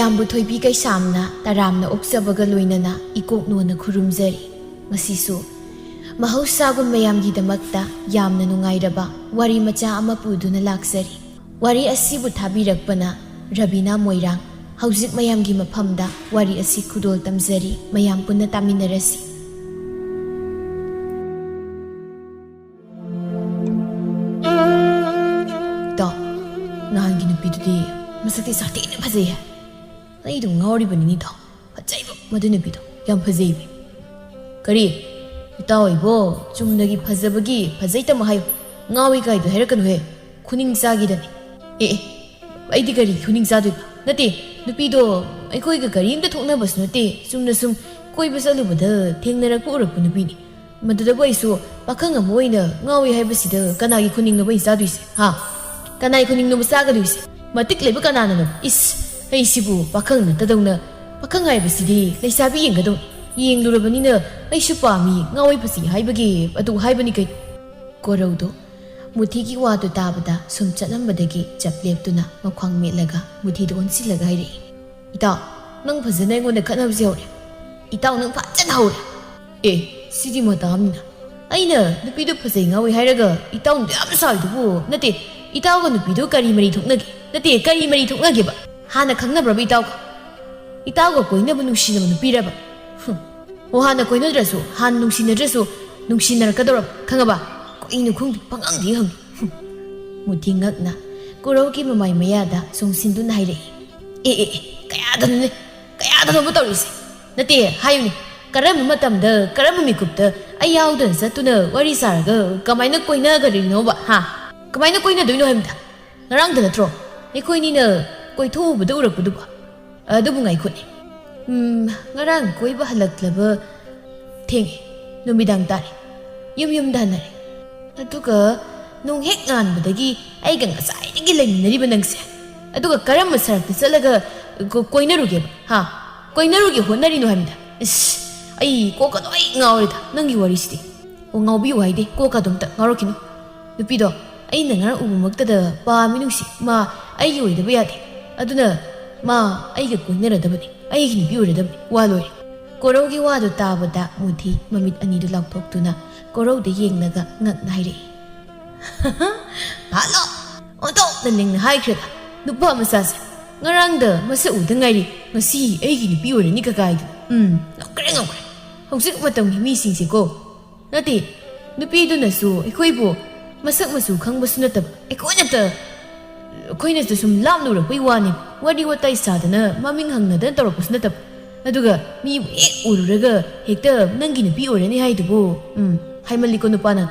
ꯃꯌꯥꯝꯕꯨ ꯊꯣꯏꯕꯤ ꯀꯩꯁꯥꯝꯅ ꯇꯔꯥꯝꯅ ꯑꯣꯛꯆꯕꯒ ꯂꯣꯏꯅꯅ ꯏꯀꯣꯛꯅꯣꯅ ꯈꯨꯔꯨꯝꯖꯔꯤ ꯉꯁꯤꯁꯨ ꯃꯍꯧꯁꯥꯒꯨꯝ ꯃꯌꯥꯝꯒꯤꯗꯃꯛꯇ ꯌꯥꯝꯅ ꯅꯨꯡꯉꯥꯏꯔꯕ ꯋꯥꯔꯤ ꯃꯆꯥ ꯑꯃ ꯄꯨꯗꯨꯅ ꯂꯥꯛꯆꯔꯤ ꯋꯥꯔꯤ ꯑꯁꯤꯕꯨ ꯊꯥꯕꯤꯔꯛꯄꯅ ꯔꯕꯤꯅꯥ ꯃꯣꯏꯔꯥꯡ ꯍꯧꯖꯤꯛ ꯃꯌꯥꯝꯒꯤ ꯃꯐꯝꯗ ꯋꯥꯔꯤ ꯑꯁꯤ ꯈꯨꯗꯣꯜ ꯇꯝꯖꯔꯤ ꯃꯌꯥꯝ ꯄꯨꯟꯅ ꯇꯥꯃꯤꯟꯅꯔꯁꯤ ꯇꯣ ꯅꯍꯥꯟꯒꯤ ꯅꯨꯄꯤꯗꯨꯗꯤ ꯃꯁꯛꯇꯤ ꯁꯥꯊꯤꯅ ꯐꯖꯩ ꯍꯥꯏ ꯑꯩꯗꯣ ꯉꯥꯎꯔꯤꯕꯅꯤꯅꯤ ꯇꯣ ꯐꯖꯩꯕ ꯃꯗꯨ ꯅꯨꯄꯤꯗꯣ ꯌꯥꯝ ꯐꯖꯩꯕ ꯀꯔꯤ ꯏꯇꯥꯎ ꯑꯩꯕꯣ ꯆꯨꯝꯅꯒꯤ ꯐꯖꯕꯒꯤ ꯐꯖꯩꯇꯃ ꯍꯥꯏꯌꯨ ꯉꯥꯎꯏ ꯀꯥꯏꯗꯣ ꯍꯥꯏꯔꯛꯀꯅꯨꯍꯦ ꯈꯨꯅꯤꯡ ꯆꯥꯒꯤꯗꯅꯤ ꯑꯩꯗꯤ ꯀꯔꯤ ꯈꯨꯅꯤꯡ ꯆꯥꯗꯣꯏꯕ ꯅꯠꯇꯦ ꯅꯨꯄꯤꯗꯣ ꯑꯩꯈꯣꯏꯒ ꯀꯔꯤꯝꯇ ꯊꯣꯛꯅꯕꯁꯨ ꯅꯠꯇꯦ ꯆꯨꯝꯅ ꯁꯨꯝ ꯀꯣꯏꯕ ꯆꯠꯂꯨꯕꯗ ꯊꯦꯡꯅꯔꯛꯄ ꯎꯔꯛꯄ ꯅꯨꯄꯤꯅꯤ ꯃꯗꯨꯗꯕꯨ ꯑꯩꯁꯨ ꯄꯥꯈꯪ ꯑꯃ ꯑꯣꯏꯅ ꯉꯥꯎꯏ ꯍꯥꯏꯕꯁꯤꯗ ꯀꯅꯥꯒꯤ ꯈꯨꯅꯤꯡꯅꯣꯕ ꯑꯩ ꯆꯥꯗꯣꯏꯁꯦ ꯍꯥ ꯀꯅꯥꯒꯤ ꯈꯨꯅꯤꯡꯅꯣꯕ ꯆꯥꯒꯗꯣꯏꯁꯦ ꯃꯇꯤꯛ ꯂꯩꯕ ꯀꯅꯥꯅꯅꯣ ꯏꯁ ꯑꯩꯁꯤꯕꯨ ꯄꯥꯈꯪ ꯅꯠꯇꯗꯧꯅ ꯄꯥꯈꯪ ꯍꯥꯏꯕꯁꯤꯗꯤ ꯂꯩꯁꯥꯕꯤ ꯌꯦꯡꯒꯗꯧꯅꯤ ꯌꯦꯡꯂꯨꯔꯕꯅꯤꯅ ꯑꯩꯁꯨ ꯄꯥꯝꯃꯤ ꯉꯥꯎꯏ ꯐꯖꯩ ꯍꯥꯏꯕꯒꯤ ꯑꯗꯨ ꯍꯥꯏꯕꯅꯤ ꯀꯩ ꯀꯣꯔꯧꯗꯣ ꯃꯨꯊꯤꯒꯤ ꯋꯥꯗꯨ ꯇꯥꯕꯗ ꯁꯨꯝ ꯆꯠꯂꯝꯕꯗꯒꯤ ꯆꯞ ꯂꯦꯞꯇꯨꯅ ꯃꯈ꯭ꯋꯥꯡ ꯃꯦꯠꯂꯒ ꯃꯨꯊꯤꯗ ꯑꯣꯟꯁꯤꯜꯂꯒ ꯍꯥꯏꯔꯛꯏ ꯏꯇꯥꯎ ꯅꯪ ꯐꯖꯅ ꯑꯩꯉꯣꯟꯗ ꯈꯠꯅꯕꯁꯤ ꯍꯧꯔꯦ ꯏꯇꯥꯎ ꯅꯪ ꯐꯖꯅ ꯍꯧꯔꯦ ꯁꯤꯗꯤ ꯃꯇꯥꯝꯅꯤꯅ ꯑꯩꯅ ꯅꯨꯄꯤꯗꯨ ꯐꯖꯩ ꯉꯥꯎꯏ ꯍꯥꯏꯔꯒ ꯏꯇꯥꯎꯅ ꯌꯥꯝ ꯁꯥꯎꯏꯗꯨꯕꯨ ꯅꯠꯇꯦ ꯏꯇꯥꯎꯒ ꯅꯨꯄꯤꯗꯨ ꯀꯔꯤ ꯃꯔꯤ ꯊꯣꯛꯅꯒꯦ ꯅꯠꯇꯦ ꯀꯔꯤ ꯃꯔꯤ ꯊꯣꯛꯅꯒꯦꯕ ꯍꯥꯟꯅ ꯈꯪꯅꯕ꯭ꯔꯕ ꯏꯇꯥꯎꯒ ꯀꯣꯏꯅꯕ ꯅꯨꯡꯁꯤꯅꯕ ꯅꯨꯄꯤꯔꯕ ꯍꯥꯟꯅ ꯀꯣꯏꯅꯗ꯭ꯔꯁꯨ ꯍꯥꯟꯅ ꯅꯨꯡꯁꯤꯅꯗ꯭ꯔꯁꯨ ꯅꯨꯡꯁꯤꯅꯔꯛꯀꯗꯧꯔꯕ ꯈꯪꯉꯕ ꯀꯣꯏꯅ ꯈꯨꯡꯗꯤ ꯄꯪꯉꯪꯗꯤ ꯍꯪꯉꯤ ꯃꯨꯊꯤ ꯉꯛꯅ ꯀꯣꯔꯧꯒꯤ ꯃꯃꯥꯏ ꯃꯌꯥꯗ ꯆꯣꯡꯁꯤꯟꯗꯨꯅ ꯍꯥꯏꯔꯛꯏ ꯀꯌꯥꯗꯅꯣꯕ ꯇꯧꯔꯤꯁꯦ ꯅꯠꯇꯦ ꯍꯥꯏꯌꯨꯅꯦ ꯀꯔꯝꯕ ꯃꯇꯝꯗ ꯀꯔꯝꯕ ꯃꯤꯀꯨꯞꯇ ꯑꯩ ꯌꯥꯎꯗꯅ ꯆꯠꯇꯨꯅ ꯋꯥꯔꯤ ꯁꯥꯔꯒ ꯀꯃꯥꯏꯅ ꯀꯣꯏꯅꯒꯔꯤꯅꯣꯕ ꯀꯃꯥꯏꯅ ꯀꯣꯏꯅꯗꯣꯏꯅꯣ ꯍꯥꯏꯕꯗ ꯉꯔꯥꯡꯗ ꯅꯠꯇ꯭ꯔꯣ ꯑꯩꯈꯣꯏꯅꯤꯅ ꯀꯣꯏꯊꯣꯛꯎꯕꯗ ꯎꯔꯛꯄꯗꯨꯕ ꯑꯗꯨꯕꯨ ꯉꯥꯏꯈꯣꯅꯦ ꯉꯔꯥꯡ ꯀꯣꯏꯕ ꯍꯜꯂꯛꯂꯕ ꯊꯦꯡꯉꯦ ꯅꯨꯃꯤꯗꯥꯡ ꯇꯥꯔꯦ ꯌꯨꯝꯗ ꯍꯟꯅꯔꯦ ꯑꯗꯨꯒ ꯅꯣꯡ ꯍꯦꯛ ꯉꯥꯟꯕꯗꯒꯤ ꯑꯩꯒ ꯉꯁꯥꯏꯗꯒꯤ ꯂꯩꯃꯤꯟꯅꯔꯤꯕ ꯅꯪꯁꯦ ꯑꯗꯨꯒ ꯀꯔꯝꯕ ꯁꯔꯛꯇ ꯆꯠꯂꯒ ꯀꯣꯏꯅꯔꯨꯒꯦꯕ ꯀꯣꯏꯅꯔꯨꯒꯦ ꯍꯣꯠꯅꯔꯤꯅꯣ ꯍꯥꯏꯕꯗ ꯏꯁ ꯑꯩ ꯀꯣꯛꯀ ꯂꯣꯏ ꯉꯥꯎꯔꯦꯗ ꯅꯪꯒꯤ ꯋꯥꯔꯤꯁꯤꯗꯤ ꯉꯥꯎꯕꯤꯌꯨ ꯍꯥꯏꯗꯦ ꯀꯣꯛꯀ ꯑꯗꯨꯝꯇ ꯉꯥꯎꯔꯛꯈꯤꯅꯨ ꯅꯨꯄꯤꯗꯣ ꯑꯩꯅ ꯉꯔꯥꯡ ꯎꯕꯃꯛꯇꯗ ꯄꯥꯝꯃꯤ ꯅꯨꯡꯁꯤ ꯃꯥ ꯑꯩꯒꯤ ꯑꯣꯏꯗꯕ ꯌꯥꯗꯦ ꯑꯗꯨꯅ ꯃꯥ ꯑꯩꯒ ꯀꯣꯏꯅꯔꯗꯕꯅꯤ ꯑꯩꯒꯤ ꯅꯨꯄꯤ ꯑꯣꯏꯔꯗꯕꯅꯤ ꯋꯥ ꯂꯣꯏꯔꯦ ꯀꯣꯔꯧꯒꯤ ꯋꯥꯗꯨ ꯇꯥꯕꯗ ꯃꯨꯊꯤ ꯃꯃꯤꯠ ꯑꯅꯤꯗꯨ ꯂꯥꯎꯊꯣꯛꯇꯨꯅ ꯀꯣꯔꯧꯗ ꯌꯦꯡꯂꯒ ꯉꯛꯅ ꯍꯥꯏꯔꯛꯏ ꯍꯜꯂꯣ ꯑꯣꯟꯊꯣꯛꯅ ꯅꯤꯡꯅ ꯍꯥꯏꯈ꯭ꯔꯦꯗ ꯅꯨꯄꯥ ꯃꯆꯥꯁꯦ ꯉꯔꯥꯡꯗ ꯃꯁꯛ ꯎꯗ ꯉꯥꯏꯔꯤ ꯉꯁꯤ ꯑꯩꯒꯤ ꯅꯨꯄꯤ ꯑꯣꯏꯔꯅꯤ ꯀꯀꯥꯏꯗꯨ ꯉꯝꯈ꯭ꯔꯦ ꯍꯧꯖꯤꯛ ꯃꯇꯝꯒꯤ ꯃꯤꯁꯤꯡꯁꯦꯀꯣ ꯅꯠꯇꯦ ꯅꯨꯄꯤꯗꯨꯅꯁꯨ ꯑꯩꯈꯣꯏꯕꯨ ꯃꯁꯛ ꯃꯆꯨ ꯈꯪꯕꯁꯨ ꯅꯠꯇꯕ ꯑꯩꯈꯣꯏꯅꯁꯨ ꯁꯨꯝ ꯂꯥꯞꯅ ꯎꯔꯛꯄꯩ ꯋꯥꯅꯤ ꯋꯥꯔꯤ ꯋꯥꯇꯥꯏ ꯁꯥꯗꯅ ꯃꯃꯤꯡ ꯍꯪꯅꯗꯅ ꯇꯧꯔꯛꯄꯁꯨ ꯅꯠꯇꯕ ꯑꯗꯨꯒ ꯃꯤꯕꯨ ꯍꯦꯛ ꯎꯔꯨꯔꯒ ꯍꯦꯛꯇ ꯅꯪꯒꯤ ꯅꯨꯄꯤ ꯑꯣꯏꯔꯅꯤ ꯍꯥꯏꯗꯨꯕꯨ ꯍꯥꯏꯃꯜꯂꯤꯀꯣ ꯅꯨꯄꯥꯅ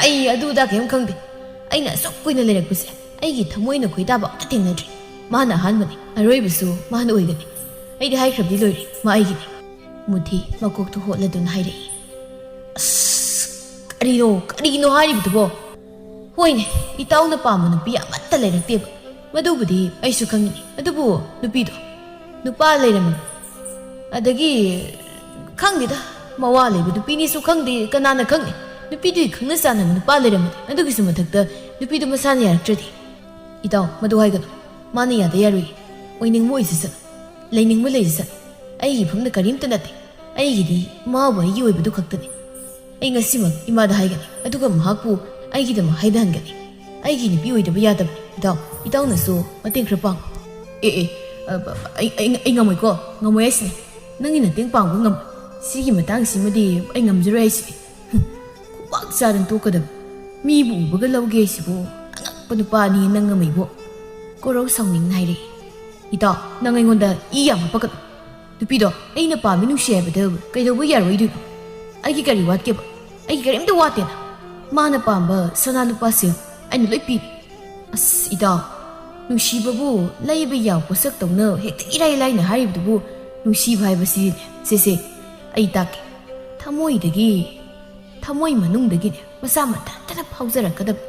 ꯑꯩ ꯑꯗꯨꯗ ꯀꯩꯝ ꯈꯪꯗꯦ ꯑꯩꯅ ꯑꯁꯨꯛ ꯀꯨꯏꯅ ꯂꯩꯔꯛꯄꯁꯦ ꯑꯩꯒꯤ ꯊꯃꯣꯏꯅ ꯈꯣꯏꯗꯥꯕ ꯑꯝꯇ ꯊꯦꯡꯅꯗ꯭ꯔꯤ ꯃꯥꯅ ꯑꯍꯥꯟꯕꯅꯤ ꯑꯔꯣꯏꯕꯁꯨ ꯃꯥꯅ ꯑꯣꯏꯒꯅꯤ ꯑꯩꯗꯤ ꯍꯥꯏꯈ꯭ꯔꯕꯗꯤ ꯂꯣꯏꯔꯦ ꯃꯥ ꯑꯩꯒꯤꯅꯤ ꯃꯨꯊꯤ ꯃꯀꯣꯛꯇꯨ ꯍꯣꯠꯂꯗꯨꯅ ꯍꯥꯏꯔꯛꯏ ꯀꯔꯤꯅꯣ ꯍꯥꯏꯔꯤꯕꯗꯨꯕꯣ ꯍꯣꯏꯅꯦ ꯏꯇꯥꯎꯅ ꯄꯥꯝꯕ ꯅꯨꯄꯤ ꯑꯃꯠꯇ ꯂꯩꯔꯛꯇꯦꯕ ꯃꯗꯨꯕꯨꯗꯤ ꯑꯩꯁꯨ ꯈꯪꯉꯤꯅꯤ ꯑꯗꯨꯕꯨ ꯅꯨꯄꯤꯗꯣ ꯅꯨꯄꯥ ꯂꯩꯔꯝꯃꯤ ꯑꯗꯒꯤ ꯈꯪꯗꯦꯗ ꯃꯋꯥ ꯂꯩꯕ ꯅꯨꯄꯤꯅꯤꯁꯨ ꯈꯪꯗꯦ ꯀꯅꯥꯅ ꯈꯪꯅꯤ ꯅꯨꯄꯤꯗꯨꯒꯤ ꯈꯪꯅ ꯆꯥꯟꯅꯕ ꯅꯨꯄꯥ ꯂꯩꯔꯝꯃꯗꯤ ꯑꯗꯨꯒꯤꯁꯨ ꯃꯊꯛꯇ ꯅꯨꯄꯤꯗꯨ ꯃꯁꯥꯅ ꯌꯥꯔꯛꯇ꯭ꯔꯗꯤ ꯏꯇꯥꯎ ꯃꯗꯨ ꯍꯥꯏꯒꯅꯨ ꯃꯥꯅ ꯌꯥꯗ ꯌꯥꯔꯣꯏ ꯑꯣꯏꯅꯤꯡꯕ ꯑꯣꯏꯖꯁꯠ ꯂꯩꯅꯤꯡꯕ ꯂꯩꯖꯁꯠ ꯑꯩꯒꯤ ꯏꯐꯝꯗ ꯀꯔꯤꯝꯇ ꯅꯠꯇꯦ ꯑꯩꯒꯤꯗꯤ ꯃꯥꯕꯨ ꯑꯩꯒꯤ ꯑꯣꯏꯕꯗꯨ ꯈꯛꯇꯅꯤ ꯑꯩ ꯉꯁꯤꯃꯛ ꯏꯃꯥꯗ ꯍꯥꯏꯒꯅꯤ ꯑꯗꯨꯒ ꯃꯍꯥꯛꯄꯨ ꯑꯩꯒꯤꯗꯃꯛ ꯍꯥꯏꯊꯍꯟꯒꯅꯤ ꯑꯩꯒꯤ ꯅꯨꯄꯤ ꯑꯣꯏꯗꯕ ꯌꯥꯗꯕꯅꯤ ꯏꯇꯥꯎꯅꯁꯨ ꯃꯇꯦꯡ ꯈꯔ ꯄꯥꯡꯉꯨ ꯑꯩ ꯉꯝꯃꯣꯏꯀꯣ ꯉꯝꯃꯣꯏ ꯍꯥꯏꯁꯤꯅꯤ ꯅꯪꯒꯤ ꯃꯇꯦꯡ ꯄꯥꯡꯕ ꯉꯝꯃꯣꯏ ꯁꯤꯒꯤ ꯃꯇꯥꯡꯁꯤꯃꯗꯤ ꯑꯩ ꯉꯝꯖꯔꯣꯏ ꯍꯥꯏꯁꯤꯅꯤ ꯈꯨꯄꯥꯛ ꯆꯥꯗꯅ ꯇꯣꯛꯀꯗꯕ ꯃꯤꯕꯨ ꯎꯕꯒ ꯂꯧꯒꯦ ꯍꯥꯏꯁꯤꯕꯨ ꯑꯉꯛꯄ ꯅꯨꯄꯥꯅꯤ ꯅꯪ ꯉꯝꯃꯩꯕꯣ ꯀꯣꯔꯧ ꯁꯥꯎꯅꯤꯡꯅ ꯍꯥꯏꯔꯛꯏ ꯏꯇꯥꯎ ꯅꯪ ꯑꯩꯉꯣꯟꯗ ꯏ ꯌꯥꯝ ꯍꯥꯞꯄꯛꯀꯅꯨ ꯅꯨꯄꯤꯗꯣ ꯑꯩꯅ ꯄꯥꯝꯃꯤ ꯅꯨꯡꯁꯤ ꯍꯥꯏꯕꯗ ꯀꯩꯗꯧꯕ ꯌꯥꯔꯣꯏꯗꯣꯏꯕ ꯑꯩꯒꯤ ꯀꯔꯤ ꯋꯥꯠꯀꯦꯕ ꯑꯩꯒꯤ ꯀꯔꯤꯝꯇ ꯋꯥꯠꯇꯦꯅ ꯃꯥꯅ ꯄꯥꯝꯕ ꯁꯅꯥ ꯂꯨꯄꯥꯁꯦ ꯑꯩꯅ ꯂꯣꯏ ꯄꯤꯔꯤ ꯏꯇꯥꯎ ꯅꯨꯡꯁꯤꯕꯕꯨ ꯂꯩꯕ ꯌꯥꯎ ꯄꯣꯠꯁꯛꯇꯧꯅ ꯍꯦꯛꯇ ꯏꯔꯥꯏ ꯂꯥꯏꯅ ꯍꯥꯏꯔꯤꯕꯗꯨꯕꯨ ꯅꯨꯡꯁꯤꯕ ꯍꯥꯏꯕꯁꯤꯅꯦ ꯁꯦ ꯑꯩ ꯇꯥꯛꯀꯦ ꯊꯃꯣꯏ ꯃꯅꯨꯡꯗꯒꯤꯅꯦ ꯃꯁꯥ ꯃꯊꯟꯇꯅ ꯐꯥꯎꯖꯔꯛꯀꯗꯕ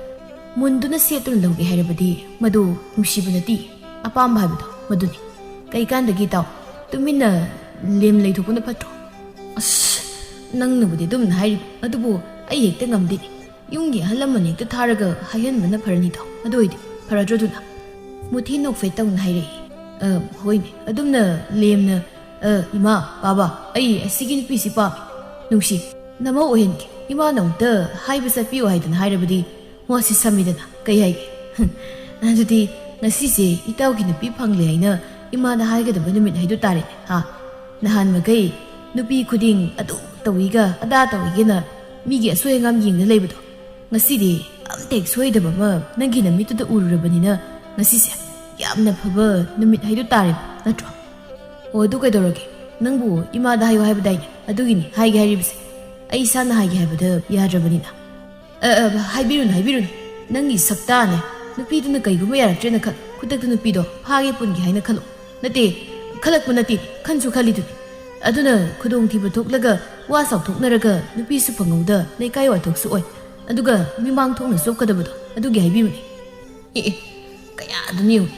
ꯃꯨꯟꯗꯨꯅ ꯁꯦꯠꯇꯨꯅ ꯂꯧꯒꯦ ꯍꯥꯏꯔꯕꯗꯤ ꯃꯗꯨ ꯅꯨꯡꯁꯤꯕ ꯅꯠꯇꯦ ꯑꯄꯥꯝꯕ ꯍꯥꯏꯕꯗꯣ ꯃꯗꯨꯅꯤ ꯀꯩꯀꯥꯟꯗꯒꯤ ꯏꯇꯥꯎ ꯇꯨꯃꯤꯟꯅ ꯂꯦꯝ ꯂꯩꯊꯣꯛꯄꯅ ꯐꯠꯇ꯭ꯔꯣ ꯅꯪꯅꯕꯨꯗꯤ ꯑꯗꯨꯝꯅ ꯍꯥꯏꯔꯤꯕ ꯑꯗꯨꯕꯨ ꯑꯩ ꯍꯦꯛꯇ ꯉꯝꯗꯦꯅꯦ ꯌꯨꯝꯒꯤ ꯑꯍꯜ ꯂꯃꯟ ꯍꯦꯛꯇ ꯊꯥꯔꯒ ꯍꯥꯏꯍꯟꯕꯅ ꯐꯔꯅꯤ ꯏꯇꯥꯎ ꯑꯗꯨ ꯑꯣꯏꯗꯤ ꯐꯔꯗ꯭ꯔꯣꯗꯨꯅ ꯃꯨꯊꯤ ꯅꯣꯛꯐꯦꯠ ꯇꯧꯅ ꯍꯥꯏꯔꯛꯏ ꯍꯣꯏꯅꯦ ꯑꯗꯨꯝꯅ ꯂꯦꯝꯅ ꯏꯃꯥ ꯕꯥꯕꯥ ꯑꯩ ꯑꯁꯤꯒꯤ ꯅꯨꯄꯤꯁꯤ ꯄꯥꯝꯃꯤ ꯅꯨꯡꯁꯤ ꯅꯃꯧ ꯑꯣꯏꯍꯟꯒꯦ ꯏꯃꯥꯅ ꯑꯃꯨꯛꯇ ꯍꯥꯏꯕ ꯆꯠꯄꯤꯌꯨ ꯍꯥꯏꯗꯅ ꯍꯥꯏꯔꯕꯗꯤ ꯋꯥꯁꯤ ꯁꯝꯃꯤꯗꯅ ꯀꯩ ꯍꯥꯏꯒꯦ ꯑꯗꯨꯗꯤ ꯉꯁꯤꯁꯦ ꯏꯇꯥꯎꯒꯤ ꯅꯨꯄꯤ ꯐꯪꯂꯦ ꯍꯥꯏꯅ ꯏꯃꯥꯗ ꯍꯥꯏꯒꯗꯕ ꯅꯨꯃꯤꯠ ꯍꯥꯏꯗꯨ ꯇꯥꯔꯦꯅꯦ ꯅꯍꯥꯟ ꯃꯈꯩ ꯅꯨꯄꯤ ꯈꯨꯗꯤꯡ ꯑꯗꯨ ꯇꯧꯏꯒ ꯑꯗꯥ ꯇꯧꯏꯒꯅ ꯃꯤꯒꯤ ꯑꯁꯣꯏ ꯑꯉꯥꯝ ꯌꯦꯡꯅ ꯂꯩꯕꯗꯣ ꯉꯁꯤꯗꯤ ꯑꯝꯇ ꯍꯦꯛ ꯁꯣꯏꯗꯕ ꯑꯃ ꯅꯪꯒꯤ ꯅꯃꯤꯠꯇꯨꯗ ꯎꯔꯨꯔꯕꯅꯤꯅ ꯉꯁꯤꯁꯦ ꯌꯥꯝꯅ ꯐꯕ ꯅꯨꯃꯤꯠ ꯍꯥꯏꯗꯨ ꯇꯥꯔꯦꯕ ꯅꯠꯇ꯭ꯔꯣ ꯑꯣ ꯑꯗꯨ ꯀꯩꯗꯧꯔꯒꯦ ꯅꯪꯕꯨ ꯏꯃꯥꯗ ꯍꯥꯏꯌꯣ ꯍꯥꯏꯕꯗꯥꯏꯅꯦ ꯑꯗꯨꯒꯤꯅꯤ ꯍꯥꯏꯒꯦ ꯍꯥꯏꯔꯤꯕꯁꯦ ꯑꯩ ꯏꯁꯥꯅ ꯍꯥꯏꯒꯦ ꯍꯥꯏꯕꯗ ꯌꯥꯗ꯭ꯔꯕꯅꯤꯅ ꯍꯥꯏꯕꯤꯔꯨꯅꯨ ꯅꯪꯒꯤ ꯁꯛꯇꯥꯅꯦ ꯅꯨꯄꯤꯗꯨꯅ ꯀꯩꯒꯨꯝꯕ ꯌꯥꯔꯛꯇ꯭ꯔꯦꯅ ꯈꯜ ꯈꯨꯗꯛꯇ ꯅꯨꯄꯤꯗꯣ ꯐꯥꯒꯦ ꯄꯨꯟꯒꯦ ꯍꯥꯏꯅ ꯈꯜꯂꯣ ꯅꯠꯇꯦ ꯈꯜꯂꯛꯄ ꯅꯠꯇꯦ ꯈꯟꯁꯨ ꯈꯜꯂꯤꯗꯨꯅꯤ ꯑꯗꯨꯅ ꯈꯨꯗꯣꯡꯊꯤꯕ ꯊꯣꯛꯂꯒ ꯋꯥ ꯆꯥꯎꯊꯣꯛꯅꯔꯒ ꯅꯨꯄꯤꯁꯨ ꯐꯪꯍꯧꯗ ꯂꯩꯀꯥꯏ ꯋꯥꯊꯣꯛꯁꯨ ꯑꯣꯏ ꯑꯗꯨꯒ ꯃꯤꯃꯥꯡ ꯊꯣꯛꯅ ꯆꯣꯞꯀꯗꯕꯗꯣ ꯑꯗꯨꯒꯤ ꯍꯥꯏꯕꯤꯕꯅꯤ ꯀꯌꯥꯗꯨꯅꯤ ꯌꯦꯡꯉꯨ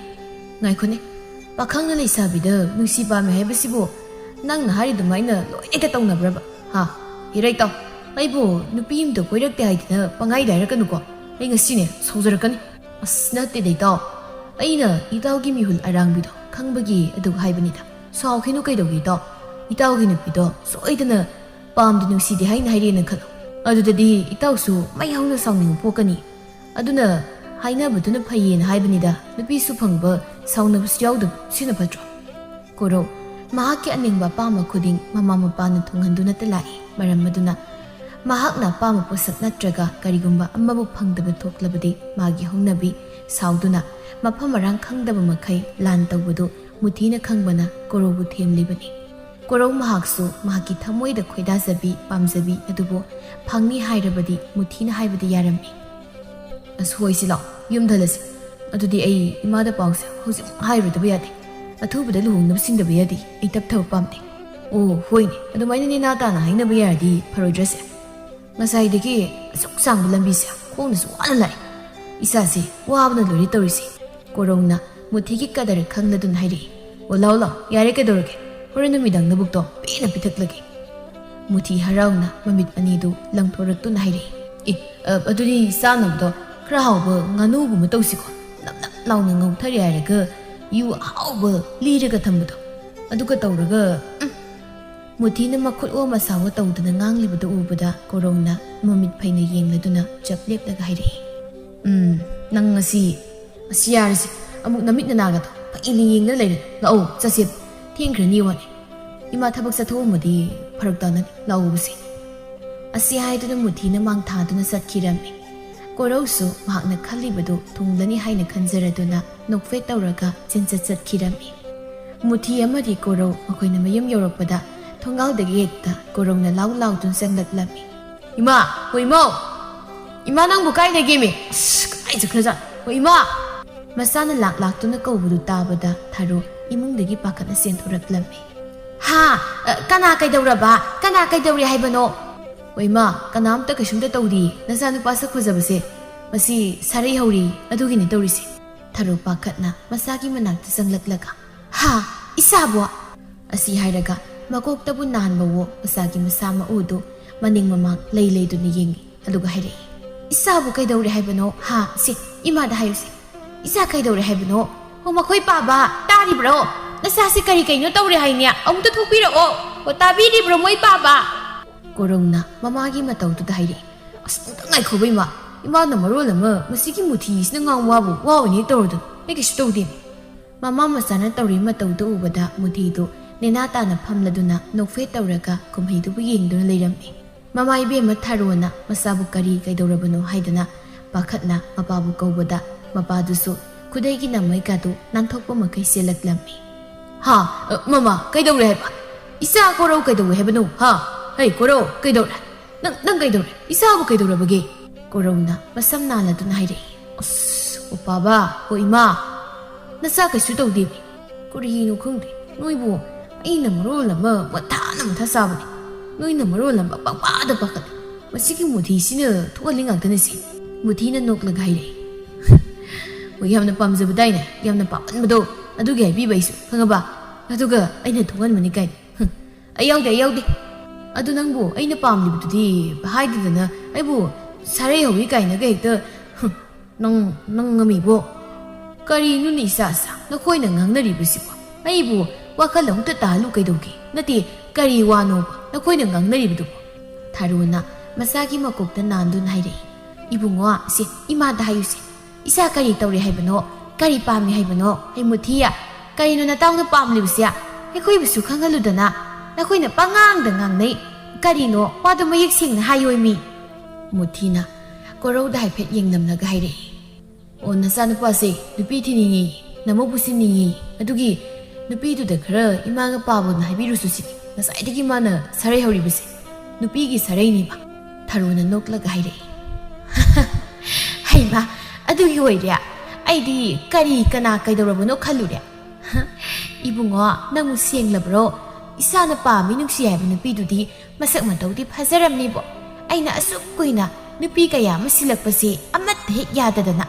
ꯉꯥꯏꯈꯣꯅꯦ ꯄꯥꯈꯪꯅ ꯂꯩꯁꯥꯕꯤꯗ ꯅꯨꯡꯁꯤ ꯄꯥꯝꯃꯦ ꯍꯥꯏꯕꯁꯤꯕꯨ ꯅꯪꯅ ꯍꯥꯏꯔꯤꯗꯨꯃꯥꯏꯅ ꯂꯣꯏꯅ ꯇꯧꯅꯕ꯭ꯔꯕ ꯏꯔꯩꯇꯥꯎ ꯑꯩꯕꯨ ꯅꯨꯄꯤ ꯑꯃꯇ ꯀꯣꯏꯔꯛꯇꯦ ꯍꯥꯏꯗꯅ ꯄꯪꯍꯥꯏꯗ ꯍꯥꯏꯔꯛꯀꯅꯨꯀꯣ ꯑꯩ ꯉꯁꯤꯅꯦ ꯁꯥꯎꯖꯔꯛꯀꯅꯤ ꯑꯁ ꯅꯠꯇꯦꯗ ꯏꯇꯥꯎ ꯑꯩꯅ ꯏꯇꯥꯎꯒꯤ ꯃꯤꯍꯨꯜ ꯑꯔꯥꯡꯕꯤꯗꯣ ꯈꯪꯕꯒꯤ ꯑꯗꯨꯒ ꯍꯥꯏꯕꯅꯤꯗ ꯁꯥꯎꯈꯤꯅꯨ ꯀꯩꯗꯧꯒꯦ ꯏꯇꯥꯎ ꯏꯇꯥꯎꯒꯤ ꯅꯨꯄꯤꯗꯣ ꯁꯣꯏꯗꯅ ꯄꯥꯝꯗꯤ ꯅꯨꯡꯁꯤꯗꯦ ꯍꯥꯏꯅ ꯍꯥꯏꯔꯦꯅ ꯈꯜꯂꯣ ꯑꯗꯨꯗꯗꯤ ꯏꯇꯥꯎꯁꯨ ꯃꯩ ꯍꯧꯅ ꯁꯥꯎꯅꯤꯡꯕ ꯄꯣꯛꯀꯅꯤ ꯑꯗꯨꯅ ꯍꯥꯏꯅꯕꯗꯨꯅ ꯐꯩꯌꯦꯅ ꯍꯥꯏꯕꯅꯤꯗ ꯅꯨꯄꯤꯁꯨ ꯐꯪꯕ ꯁꯥꯎꯅꯕꯁꯨ ꯌꯥꯎꯗꯕ ꯁꯤꯅ ꯐꯠꯇ꯭ꯔꯣ ꯀꯣꯔꯧ ꯃꯍꯥꯛꯀꯤ ꯑꯅꯤꯡꯕ ꯑꯄꯥꯝꯕ ꯈꯨꯗꯤꯡ ꯃꯃꯥ ꯃꯄꯥꯅ ꯊꯨꯡꯍꯟꯗꯨꯅꯇ ꯂꯥꯛꯏ ꯃꯔꯝ ꯑꯗꯨꯅ ꯃꯍꯥꯛꯅ ꯑꯄꯥꯝꯕ ꯄꯣꯠꯁꯛ ꯅꯠꯇ꯭ꯔꯒ ꯀꯔꯤꯒꯨꯝꯕ ꯑꯃꯕꯨ ꯐꯪꯗꯕ ꯊꯣꯛꯂꯕꯗꯤ ꯃꯥꯒꯤ ꯍꯧꯅꯕꯤ ꯁꯥꯎꯗꯨꯅ ꯃꯐꯝ ꯃꯔꯥꯡ ꯈꯪꯗꯕ ꯃꯈꯩ ꯂꯥꯟ ꯇꯧꯕꯗꯨ ꯃꯨꯊꯤꯅ ꯈꯪꯕꯅ ꯀꯣꯔꯧꯕꯨ ꯊꯦꯝꯂꯤꯕꯅꯤ ꯀꯣꯔꯧ ꯃꯍꯥꯛꯁꯨ ꯃꯍꯥꯛꯀꯤ ꯊꯃꯣꯏꯗ ꯈꯣꯏꯗꯥꯖꯕꯤ ꯄꯥꯝꯖꯕꯤ ꯑꯗꯨꯕꯨ ꯐꯪꯅꯤ ꯍꯥꯏꯔꯕꯗꯤ ꯃꯨꯊꯤꯅ ꯍꯥꯏꯕꯗꯤ ꯌꯥꯔꯝꯃꯤ ꯍꯣꯏꯁꯤ ꯂꯥꯛꯑꯣ ꯌꯨꯝꯗ ꯍꯜꯂꯁꯤ ꯑꯗꯨꯗꯤ ꯑꯩ ꯏꯃꯥꯗ ꯄꯥꯎꯁꯦ ꯍꯧꯖꯤꯛ ꯍꯥꯏꯔꯨꯗꯕ ꯌꯥꯗꯦ ꯑꯊꯨꯕꯗ ꯂꯨꯍꯣꯡꯅꯕ ꯁꯤꯟꯗꯕ ꯌꯥꯗꯦ ꯑꯩ ꯇꯞꯊꯕ ꯄꯥꯝꯗꯦ ꯑꯣ ꯍꯣꯏꯅꯦ ꯑꯗꯨꯃꯥꯏꯅ ꯅꯦꯅꯥ ꯇꯥꯅ ꯍꯥꯏꯅꯕ ꯌꯥꯔꯗꯤ ꯐꯔꯣꯏꯗ꯭ꯔꯁꯦ ꯉꯁꯥꯏꯗꯒꯤ ꯑꯁꯨꯛ ꯁꯥꯡꯕ ꯂꯝꯕꯤꯁꯦ ꯈꯣꯡꯅꯁꯨ ꯋꯥꯅ ꯂꯥꯛꯏ ꯏꯁꯥꯁꯦ ꯋꯥꯕꯅ ꯂꯣꯏꯔꯦ ꯇꯧꯔꯤꯁꯦ ꯀꯣꯔꯧꯅ ꯃꯨꯊꯤꯒꯤ ꯀꯗꯔ ꯈꯪꯂꯗꯨꯅ ꯍꯥꯏꯔꯛꯏ ꯑꯣ ꯂꯥꯛꯑꯣ ꯌꯥꯔꯦ ꯀꯩꯗꯧꯔꯒꯦ ꯍꯣꯔꯦꯟ ꯅꯨꯃꯤꯗꯥꯡ ꯅꯕꯨꯛꯇꯣ ꯄꯦꯟꯅ ꯄꯤꯊꯛꯂꯒꯦ ꯃꯨꯊꯤ ꯍꯔꯥꯎꯅ ꯃꯃꯤꯠ ꯑꯅꯤꯗꯨ ꯂꯪꯊꯣꯔꯛꯇꯨꯅ ꯍꯥꯏꯔꯛꯏ ꯑꯗꯨꯗꯤ ꯆꯥꯅꯕꯗꯣ ꯈꯔ ꯍꯥꯎꯕ ꯉꯥꯅꯨꯒꯨꯝꯕ ꯇꯧꯁꯤꯀꯣ ꯅꯞ ꯅꯞ ꯂꯥꯎꯅ ꯉꯧꯊꯔꯦ ꯍꯥꯏꯔꯒ ꯌꯨ ꯑꯍꯥꯎꯕ ꯂꯤꯔꯒ ꯊꯝꯕꯗꯣ ꯑꯗꯨꯒ ꯇꯧꯔꯒ ꯃꯨꯊꯤꯅ ꯃꯈꯨꯠ ꯑꯣꯝ ꯑꯁꯥꯎꯕ ꯇꯧꯗꯨꯅ ꯉꯥꯡꯂꯤꯕꯗꯨ ꯎꯕꯗ ꯀꯣꯔꯧꯅ ꯃꯃꯤꯠ ꯐꯩꯅ ꯌꯦꯡꯂꯗꯨꯅ ꯆꯞ ꯂꯦꯞꯂꯒ ꯍꯥꯏꯔꯛꯏ ꯅꯪ ꯉꯁꯤ ꯌꯥꯔꯁꯤ ꯑꯃꯨꯛ ꯅꯃꯤꯠ ꯅꯅꯥꯒꯗꯣ ꯐꯩꯅ ꯌꯦꯡꯗꯅ ꯂꯩꯔꯦ ꯂꯥꯛꯑꯣ ꯆꯠꯁꯦ ꯊꯦꯡꯈ꯭ꯔꯅꯤ ꯋꯥꯅꯤ ꯏꯃꯥ ꯊꯕꯛ ꯆꯠꯊꯣꯛꯑꯝꯃꯗꯤ ꯐꯔꯛ ꯇꯥꯅꯅꯤ ꯂꯥꯛꯑꯣꯕꯁꯦ ꯑꯁꯤ ꯍꯥꯏꯗꯨꯅ ꯃꯨꯊꯤꯅ ꯃꯥꯡꯊꯥꯗꯨꯅ ꯆꯠꯈꯤꯔꯝꯃꯤ ꯀꯣꯔꯧꯁꯨ ꯃꯍꯥꯛꯅ ꯈꯜꯂꯤꯕꯗꯨ ꯊꯨꯡꯂꯅꯤ ꯍꯥꯏꯅ ꯈꯟꯖꯔꯗꯨꯅ ꯅꯣꯛꯐꯦꯠ ꯇꯧꯔꯒ ꯆꯦꯟꯆꯠ ꯆꯠꯈꯤꯔꯝꯃꯤ ꯃꯨꯊꯤ ꯑꯃꯗꯤ ꯀꯣꯔꯧ ꯃꯈꯣꯏꯅ ꯃꯌꯨꯝ ꯌꯧꯔꯛꯄꯗ ꯊꯣꯡꯒꯥꯜꯗꯒꯤ ꯍꯦꯛꯇ ꯀꯣꯔꯧꯅ ꯂꯥꯎ ꯂꯥꯎꯗꯨꯅ ꯆꯪꯂꯛꯂꯝꯃꯤ ꯏꯃꯥ ꯍꯣꯏ ꯏꯃꯧ ꯏꯃꯥ ꯅꯪꯕꯨ ꯀꯥꯏ ꯂꯩꯒꯦꯃꯤ ꯀꯥꯏ ꯆꯠꯈ꯭ꯔꯖꯥꯠ ꯍꯣꯏ ꯏꯃꯥ ꯃꯆꯥꯅ ꯂꯥꯛꯇꯨꯅ ꯀꯧꯕꯗꯨ ꯇꯥꯕꯗ ꯊꯥꯔꯣ ꯏꯃꯨꯡꯗꯒꯤ ꯄꯥꯈꯠꯅ ꯆꯦꯟꯊꯣꯔꯛꯂꯝꯃꯤ ꯀꯅꯥ ꯀꯩꯗꯧꯔꯕ ꯀꯅꯥ ꯀꯩꯗꯧꯔꯦ ꯍꯥꯏꯕꯅꯣ ꯍꯣꯏ ꯏꯃꯥ ꯀꯅꯥꯝꯇ ꯀꯩꯁꯨꯝꯇ ꯇꯧꯗꯤꯌꯦ ꯅꯆꯥꯅꯨꯄꯥ ꯁꯛ ꯐꯖꯕꯁꯦ ꯃꯁꯤ ꯁꯥꯔꯩ ꯍꯧꯔꯤ ꯑꯗꯨꯒꯤꯅꯤ ꯇꯧꯔꯤꯁꯦ ꯊꯥꯔꯣ ꯄꯥꯈꯠꯅ ꯃꯆꯥꯒꯤ ꯃꯅꯥꯛꯇ ꯆꯪꯂꯛꯂꯒ ꯏꯆꯥꯕꯣ ꯑꯁꯤ ꯍꯥꯏꯔꯒ ꯃꯀꯣꯛꯇꯕꯨ ꯅꯥꯟꯕꯋꯣ ꯃꯆꯥꯒꯤ ꯃꯁꯥ ꯃꯎꯗꯨ ꯃꯅꯤꯡ ꯃꯃꯥꯡ ꯂꯩꯗꯨꯅ ꯌꯦꯡꯉꯤ ꯑꯗꯨꯒ ꯍꯥꯏꯔꯛꯏ ꯏꯆꯥꯕꯨ ꯀꯩꯗꯧꯔꯦ ꯍꯥꯏꯕꯅೋ ꯁꯤ ꯏꯃꯥꯗ ꯍꯥꯏꯌꯨꯁꯦ ꯏꯆꯥ ꯀꯩꯗꯧꯔꯦ ꯍꯥꯏꯕꯅꯣ ꯃꯈꯣꯏ ꯄꯥꯕ ꯇꯥꯔꯤꯕ꯭ꯔꯣ ꯅꯆꯥꯁꯤ ꯀꯩꯅꯣ ꯇꯧꯔꯦ ꯍꯥꯏꯅꯦ ꯑꯃꯨꯛꯇ ꯊꯣꯛꯄꯤꯔꯛꯑꯣ ꯇꯥꯕꯤꯔꯤꯕ꯭ꯔꯣ ꯃꯣꯏ ꯄꯥꯕ ꯀꯣꯔꯧꯅ ꯃꯃꯥꯒꯤ ꯃꯇꯧꯗꯨꯗ ꯍꯥꯏꯔꯛꯏ ꯑꯝꯇ ꯉꯥꯏꯈꯣꯕ ꯏꯃꯥꯅ ꯃꯔꯣꯜ ꯑꯃ ꯃꯁꯤꯒꯤ ꯃꯨꯊꯤꯁꯤꯅ ꯉꯥꯡ ꯋꯥꯕꯨ ꯋꯥꯑꯣꯏꯅ ꯇꯧꯔꯗꯨꯅ ꯑꯩ ꯀꯩꯁꯨ ꯇꯧꯗꯦ ꯃꯃꯥ ꯃꯆꯥꯅ ꯇꯧꯔꯤ ꯃꯇꯧꯗꯨ ꯎꯕꯗ ꯃꯨꯊꯤꯗꯨ ꯅꯦꯅꯥ ꯇꯥꯅ ꯐꯝꯂꯗꯨꯅ ꯅꯣꯛꯐꯦꯠ ꯇꯧꯔꯒ ꯀꯨꯝꯍꯩꯗꯨꯕꯨ ꯌꯦꯡꯗꯨꯅ ꯂꯩꯔꯝꯃꯤ ꯃꯃꯥ ꯏꯕꯦꯝꯃ ꯊꯥꯔꯣꯅ ꯃꯆꯥꯕꯨ ꯀꯩꯗꯧꯔꯕꯅꯣ ꯍꯥꯏꯗꯨꯅ ꯄꯥꯈꯠꯅ ꯃꯄꯥꯕꯨ ꯀꯧꯕꯗ ꯃꯄꯥꯗꯨꯁꯨ ꯈꯨꯗꯩꯒꯤ ꯅꯃꯩꯀꯥꯗꯨ ꯅꯥꯟꯊꯣꯛꯄ ꯃꯈꯩ ꯆꯦꯜꯂꯛꯂꯝꯃꯤ ꯃꯃꯥ ꯀꯩꯗꯧꯔꯦ ꯍꯥꯏꯕ ꯏꯆꯥ ꯀꯣꯔꯧ ꯀꯩꯗꯧꯋꯦ ꯍꯥꯏꯕꯅꯣ ꯍꯩ ꯀꯣꯔꯧ ꯀꯩꯗꯧꯔꯦ ꯅꯪ ꯀꯩꯗꯧꯔꯦ ꯏꯆꯥꯕꯨ ꯀꯩꯗꯧꯔꯕꯒꯦ ꯀꯣꯔꯧꯅ ꯃꯁꯝ ꯅꯥꯜꯂꯗꯨꯅ ꯍꯥꯏꯔꯛꯏ ꯄꯥꯕ ꯍꯣꯏ ꯏꯃꯥ ꯅꯆꯥ ꯀꯩꯁꯨ ꯇꯧꯗꯦꯃꯤ ꯀꯔꯤꯅꯣ ꯈꯪꯗꯦ ꯅꯣꯏꯕꯨ ꯑꯩꯅ ꯃꯔꯣꯜ ꯑꯃ ꯃꯊꯥ ꯆꯥꯕꯅꯤ ꯅꯣꯏꯅ ꯃꯔꯣꯜ ꯑꯃ ꯄꯪꯄꯥꯗ ꯄꯥꯈꯠꯂꯤ ꯃꯁꯤꯒꯤ ꯃꯨꯊꯤꯁꯤꯅ ꯊꯣꯛꯍꯜꯂꯤ ꯉꯥꯛꯇꯅꯤ ꯁꯤ ꯃꯨꯊꯤꯅ ꯅꯣꯛꯂꯒ ꯍꯥꯏꯔꯛꯏ ꯍꯣꯏ ꯌꯥꯝꯅ ꯄꯥꯝꯖꯕꯗꯥꯏꯅꯦ ꯌꯥꯝꯅ ꯄꯥꯝꯃꯟꯕꯗꯣ ꯑꯗꯨꯒꯤ ꯍꯥꯏꯕꯤꯕ ꯑꯩꯁꯨ ꯈꯪꯉꯕ ꯑꯗꯨꯒ ꯑꯩꯅ ꯊꯣꯛꯍꯟꯕꯅꯤ ꯀꯥꯏꯅ ꯑꯩ ꯌꯥꯎꯗꯦ ꯑꯗꯨ ꯅꯪꯕꯨ ꯑꯩꯅ ꯄꯥꯝꯂꯤꯕꯗꯨꯗꯤ ꯍꯥꯏꯗꯗꯅ ꯑꯩꯕꯨ ꯁꯥꯔꯩ ꯍꯧꯋꯤ ꯀꯥꯏꯅꯒ ꯍꯦꯛꯇ ꯅꯪ ꯉꯝꯃꯤꯕꯣ ꯀꯔꯤꯅꯣ ꯏꯁꯥꯁꯥ ꯅꯈꯣꯏꯅ ꯉꯥꯡꯅꯔꯤꯕꯁꯤꯕꯣ ꯑꯩꯕꯨ ꯋꯥꯈꯜ ꯑꯃꯨꯛꯇ ꯇꯥꯍꯜꯂꯨ ꯀꯩꯗꯧꯒꯦ ꯅꯠꯇꯦ ꯀꯔꯤ ꯋꯥꯅꯣꯕ ꯅꯈꯣꯏꯅ ꯉꯥꯡꯅꯔꯤꯕꯗꯨꯕꯣ ꯊꯥꯔꯣꯅ ꯃꯁꯥꯒꯤ ꯃꯀꯣꯛꯇ ꯅꯥꯟꯗꯨꯅ ꯍꯥꯏꯔꯛꯏ ꯏꯕꯨꯡꯉꯣ ꯁꯤ ꯏꯃꯥꯗ ꯍꯥꯏꯌꯨꯁꯦ ꯏꯁꯥ ꯀꯔꯤ ꯇꯧꯔꯤ ꯍꯥꯏꯕꯅꯣ ꯀꯔꯤ ꯄꯥꯝꯃꯤ ꯍꯥꯏꯕꯅꯣ ꯑꯩ ꯃꯨꯊꯤꯌꯥ ꯀꯔꯤꯅꯣ ꯅꯇꯥꯎꯅ ꯄꯥꯝꯂꯤꯕꯁꯦ ꯑꯩꯈꯣꯏꯕꯨꯁꯨ ꯈꯪꯍꯜꯂꯨꯗꯅ ꯅꯈꯣꯏꯅ ꯄꯉꯥꯡꯗ ꯉꯥꯡꯅꯩ ꯀꯔꯤꯅꯣ ꯋꯥꯗꯣ ꯃꯌꯦꯛ ꯁꯦꯡꯅ ꯍꯥꯏꯌꯣꯏꯃꯤ ꯃꯨꯊꯤꯅ ꯀꯣꯔꯧꯗ ꯍꯥꯏꯐꯦꯠ ꯌꯦꯡꯅꯝꯂꯒ ꯍꯥꯏꯔꯛꯏ ꯑꯣ ꯅꯆꯥꯅꯨꯄꯥꯁꯦ ꯅꯨꯄꯤ ꯊꯤꯅꯤꯡꯉꯤ ꯅꯃꯧ ꯄꯨꯁꯤꯟꯅꯤꯡꯉꯤ ꯑꯗꯨꯒꯤ ꯅꯨꯄꯤꯗꯨꯗ ꯈꯔ ꯏꯃꯥꯒ ꯄꯥꯕꯅ ꯍꯥꯏꯕꯤꯔꯨꯁꯨ ꯁꯤꯅꯤ ꯉꯁꯥꯏꯗꯒꯤ ꯃꯥꯅ ꯁꯥꯔꯩ ꯍꯧꯔꯤꯕꯁꯦ ꯅꯨꯄꯤꯒꯤ ꯁꯥꯔꯩꯅꯤꯕ ꯊꯥꯔꯣꯅ ꯅꯣꯛꯂꯒ ꯍꯥꯏꯔꯛꯏ ꯍꯩꯃꯥ ꯑꯗꯨꯒꯤ ꯑꯣꯏꯔꯦ ꯑꯩꯗꯤ ꯀꯔꯤ ꯀꯅꯥ ꯀꯩꯗꯧꯔꯕꯅꯣ ꯈꯜꯂꯨꯔꯦ ꯏꯕꯨꯡꯉꯣ ꯅꯪꯕꯨ ꯁꯦꯡꯂꯕ꯭ꯔꯣ ꯏꯁꯥꯅ ꯄꯥꯝꯃꯤ ꯅꯨꯡꯁꯤ ꯍꯥꯏꯕ ꯅꯨꯄꯤꯗꯨꯗꯤ ꯃꯁꯛ ꯃꯇꯧꯗꯤ ꯐꯖꯔꯝꯅꯤꯕꯣ ꯑꯩꯅ ꯑꯁꯨꯛ ꯀꯨꯏꯅ ꯅꯨꯄꯤ ꯀꯌꯥ ꯑꯃ ꯁꯤꯜꯂꯛꯄꯁꯦ ꯑꯃꯠꯇ ꯍꯦꯛ ꯌꯥꯗꯗꯅ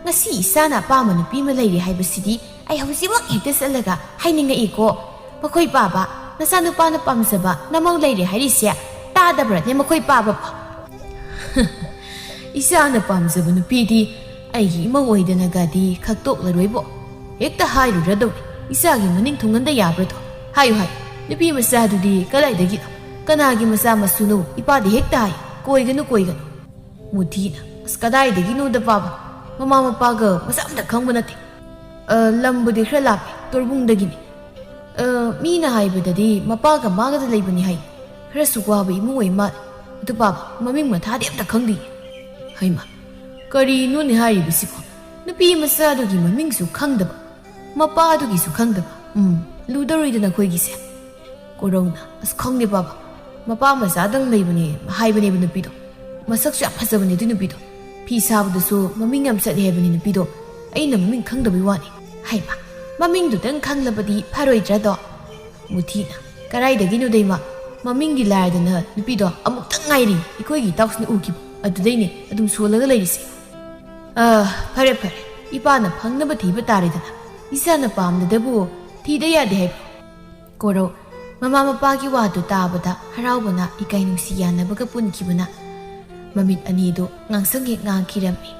ngasi isana apama nupi ma leire haibasidi ai hausiwak hekta salaga hainingaiiko makoi baba nasanupa na pamsaba namau leire hairisia tadabra ne makoi baba isana pamsaba nupi di ai ima oidana gadi khaktok laroibo hekta hairurado isagi maning thunganda yabrato hayu hai nupi masa dudi kalaidagi kanagi masa masuno ipadi hekta hai koiganu mudina skadaidagi no da baba mama mapaga masamda khangba nate lambudi khra lapi torbungdagini mina haibadadi mapaga maga da leibani hai khra sukwa ba imu oi ma du baba maming ma thadi amta khangdi haima kari no ni hai bisiko nupi masa du gi maming su khangdaba mapa du gi su khangdaba ludoroi dana khoi gi se korona as khangde baba mapa masa dang leibani haibani bu nupi do masak su phasabani du nupi do 피 사부도서 머밍 암삿 해버리는 비도 아이는 머밍 강더비 와니 하이마 머밍도 등 강러버디 파로이드라도 무티나 까라이더기노 데이마 머밍기 라이드나 누비도 아무튼 가이리 이코이기 닥스니 우기보 아두데이니 아둠 수월라가 레이리세 파레 이바나 방너버 디버 따리드나 이사나 밤드데부 디데야데 해보 고로 마마마빠기 와도 따보다 하라우보나 이까이능시 야나버가 뿐기보나 mamit anido ngangsang ngang kirami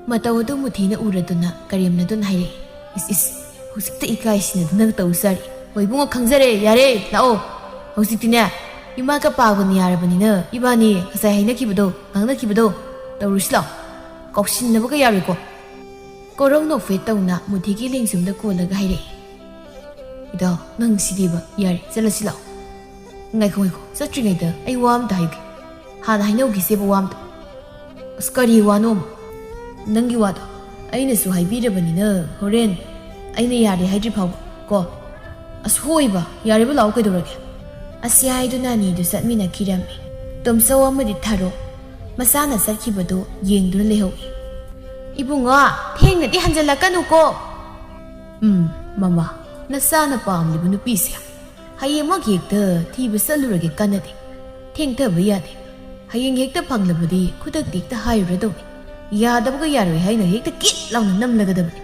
mataw do muthina uraduna karimna dun haire is husikta ikai sina dun tawsari hoibungo khangjare yare lao hositina ima ka paguni yarabani na ibani kasai haina kibudo ngangna kibudo tawrusla koksin na baga yari ko korong no fe tawna muthigi lengsum da kolaga haire ido nang sidiba yare salasila ngai ko satringai da ai wam da haige ꯍꯥꯟꯅ ꯍꯩꯅꯧꯒꯤꯁꯦꯕ ꯋꯥꯝꯗꯣ ꯑꯁ ꯀꯔꯤ ꯋꯥꯅꯣ ꯅꯪꯒꯤ ꯋꯥꯗꯣ ꯑꯩꯅꯁꯨ ꯍꯥꯏꯕꯤꯔꯕꯅꯤꯅ ꯍꯣꯔꯦꯟ ꯑꯩꯅ ꯌꯥꯔꯦ ꯍꯥꯏꯗ꯭ꯔꯤ ꯐꯥꯎꯕ ꯀꯣ ꯑꯁ ꯍꯣꯏꯕ ꯌꯥꯔꯦꯕ ꯂꯥꯛꯑꯣ ꯀꯩꯗꯧꯔꯒꯦ ꯑꯁ ꯌꯥꯏꯗꯨꯅ ꯑꯅꯤꯗꯨ ꯆꯠꯃꯤꯟꯅꯈꯤꯔꯝꯃꯤ ꯇꯣꯝꯆꯧ ꯑꯃꯗꯤ ꯊꯥꯔꯣ ꯃꯁꯥꯅ ꯆꯠꯈꯤꯕꯗꯣ ꯌꯦꯡꯗꯨꯅ ꯂꯩꯍꯧꯏ ꯏꯕꯨꯡꯉꯣ ꯊꯦꯡꯅꯗꯤ ꯍꯟꯖꯜꯂꯛꯀꯅꯨꯀꯣ ꯃꯃꯥ ꯅꯆꯥꯅ ꯄꯥꯝꯂꯤꯕ ꯅꯨꯄꯤꯁꯦ ꯍꯌꯦꯡꯃꯛ ꯍꯦꯛꯇ ꯊꯤꯕ ꯆꯠꯂꯨꯔꯒꯦ ꯀꯟꯅꯗꯤ ꯊꯦꯡꯊꯕ ꯌꯥꯗꯦ hayeng hekta phanglabadi khudak dikta hairudawni yadabaga yaroi haina hekta kit launa namlagadabani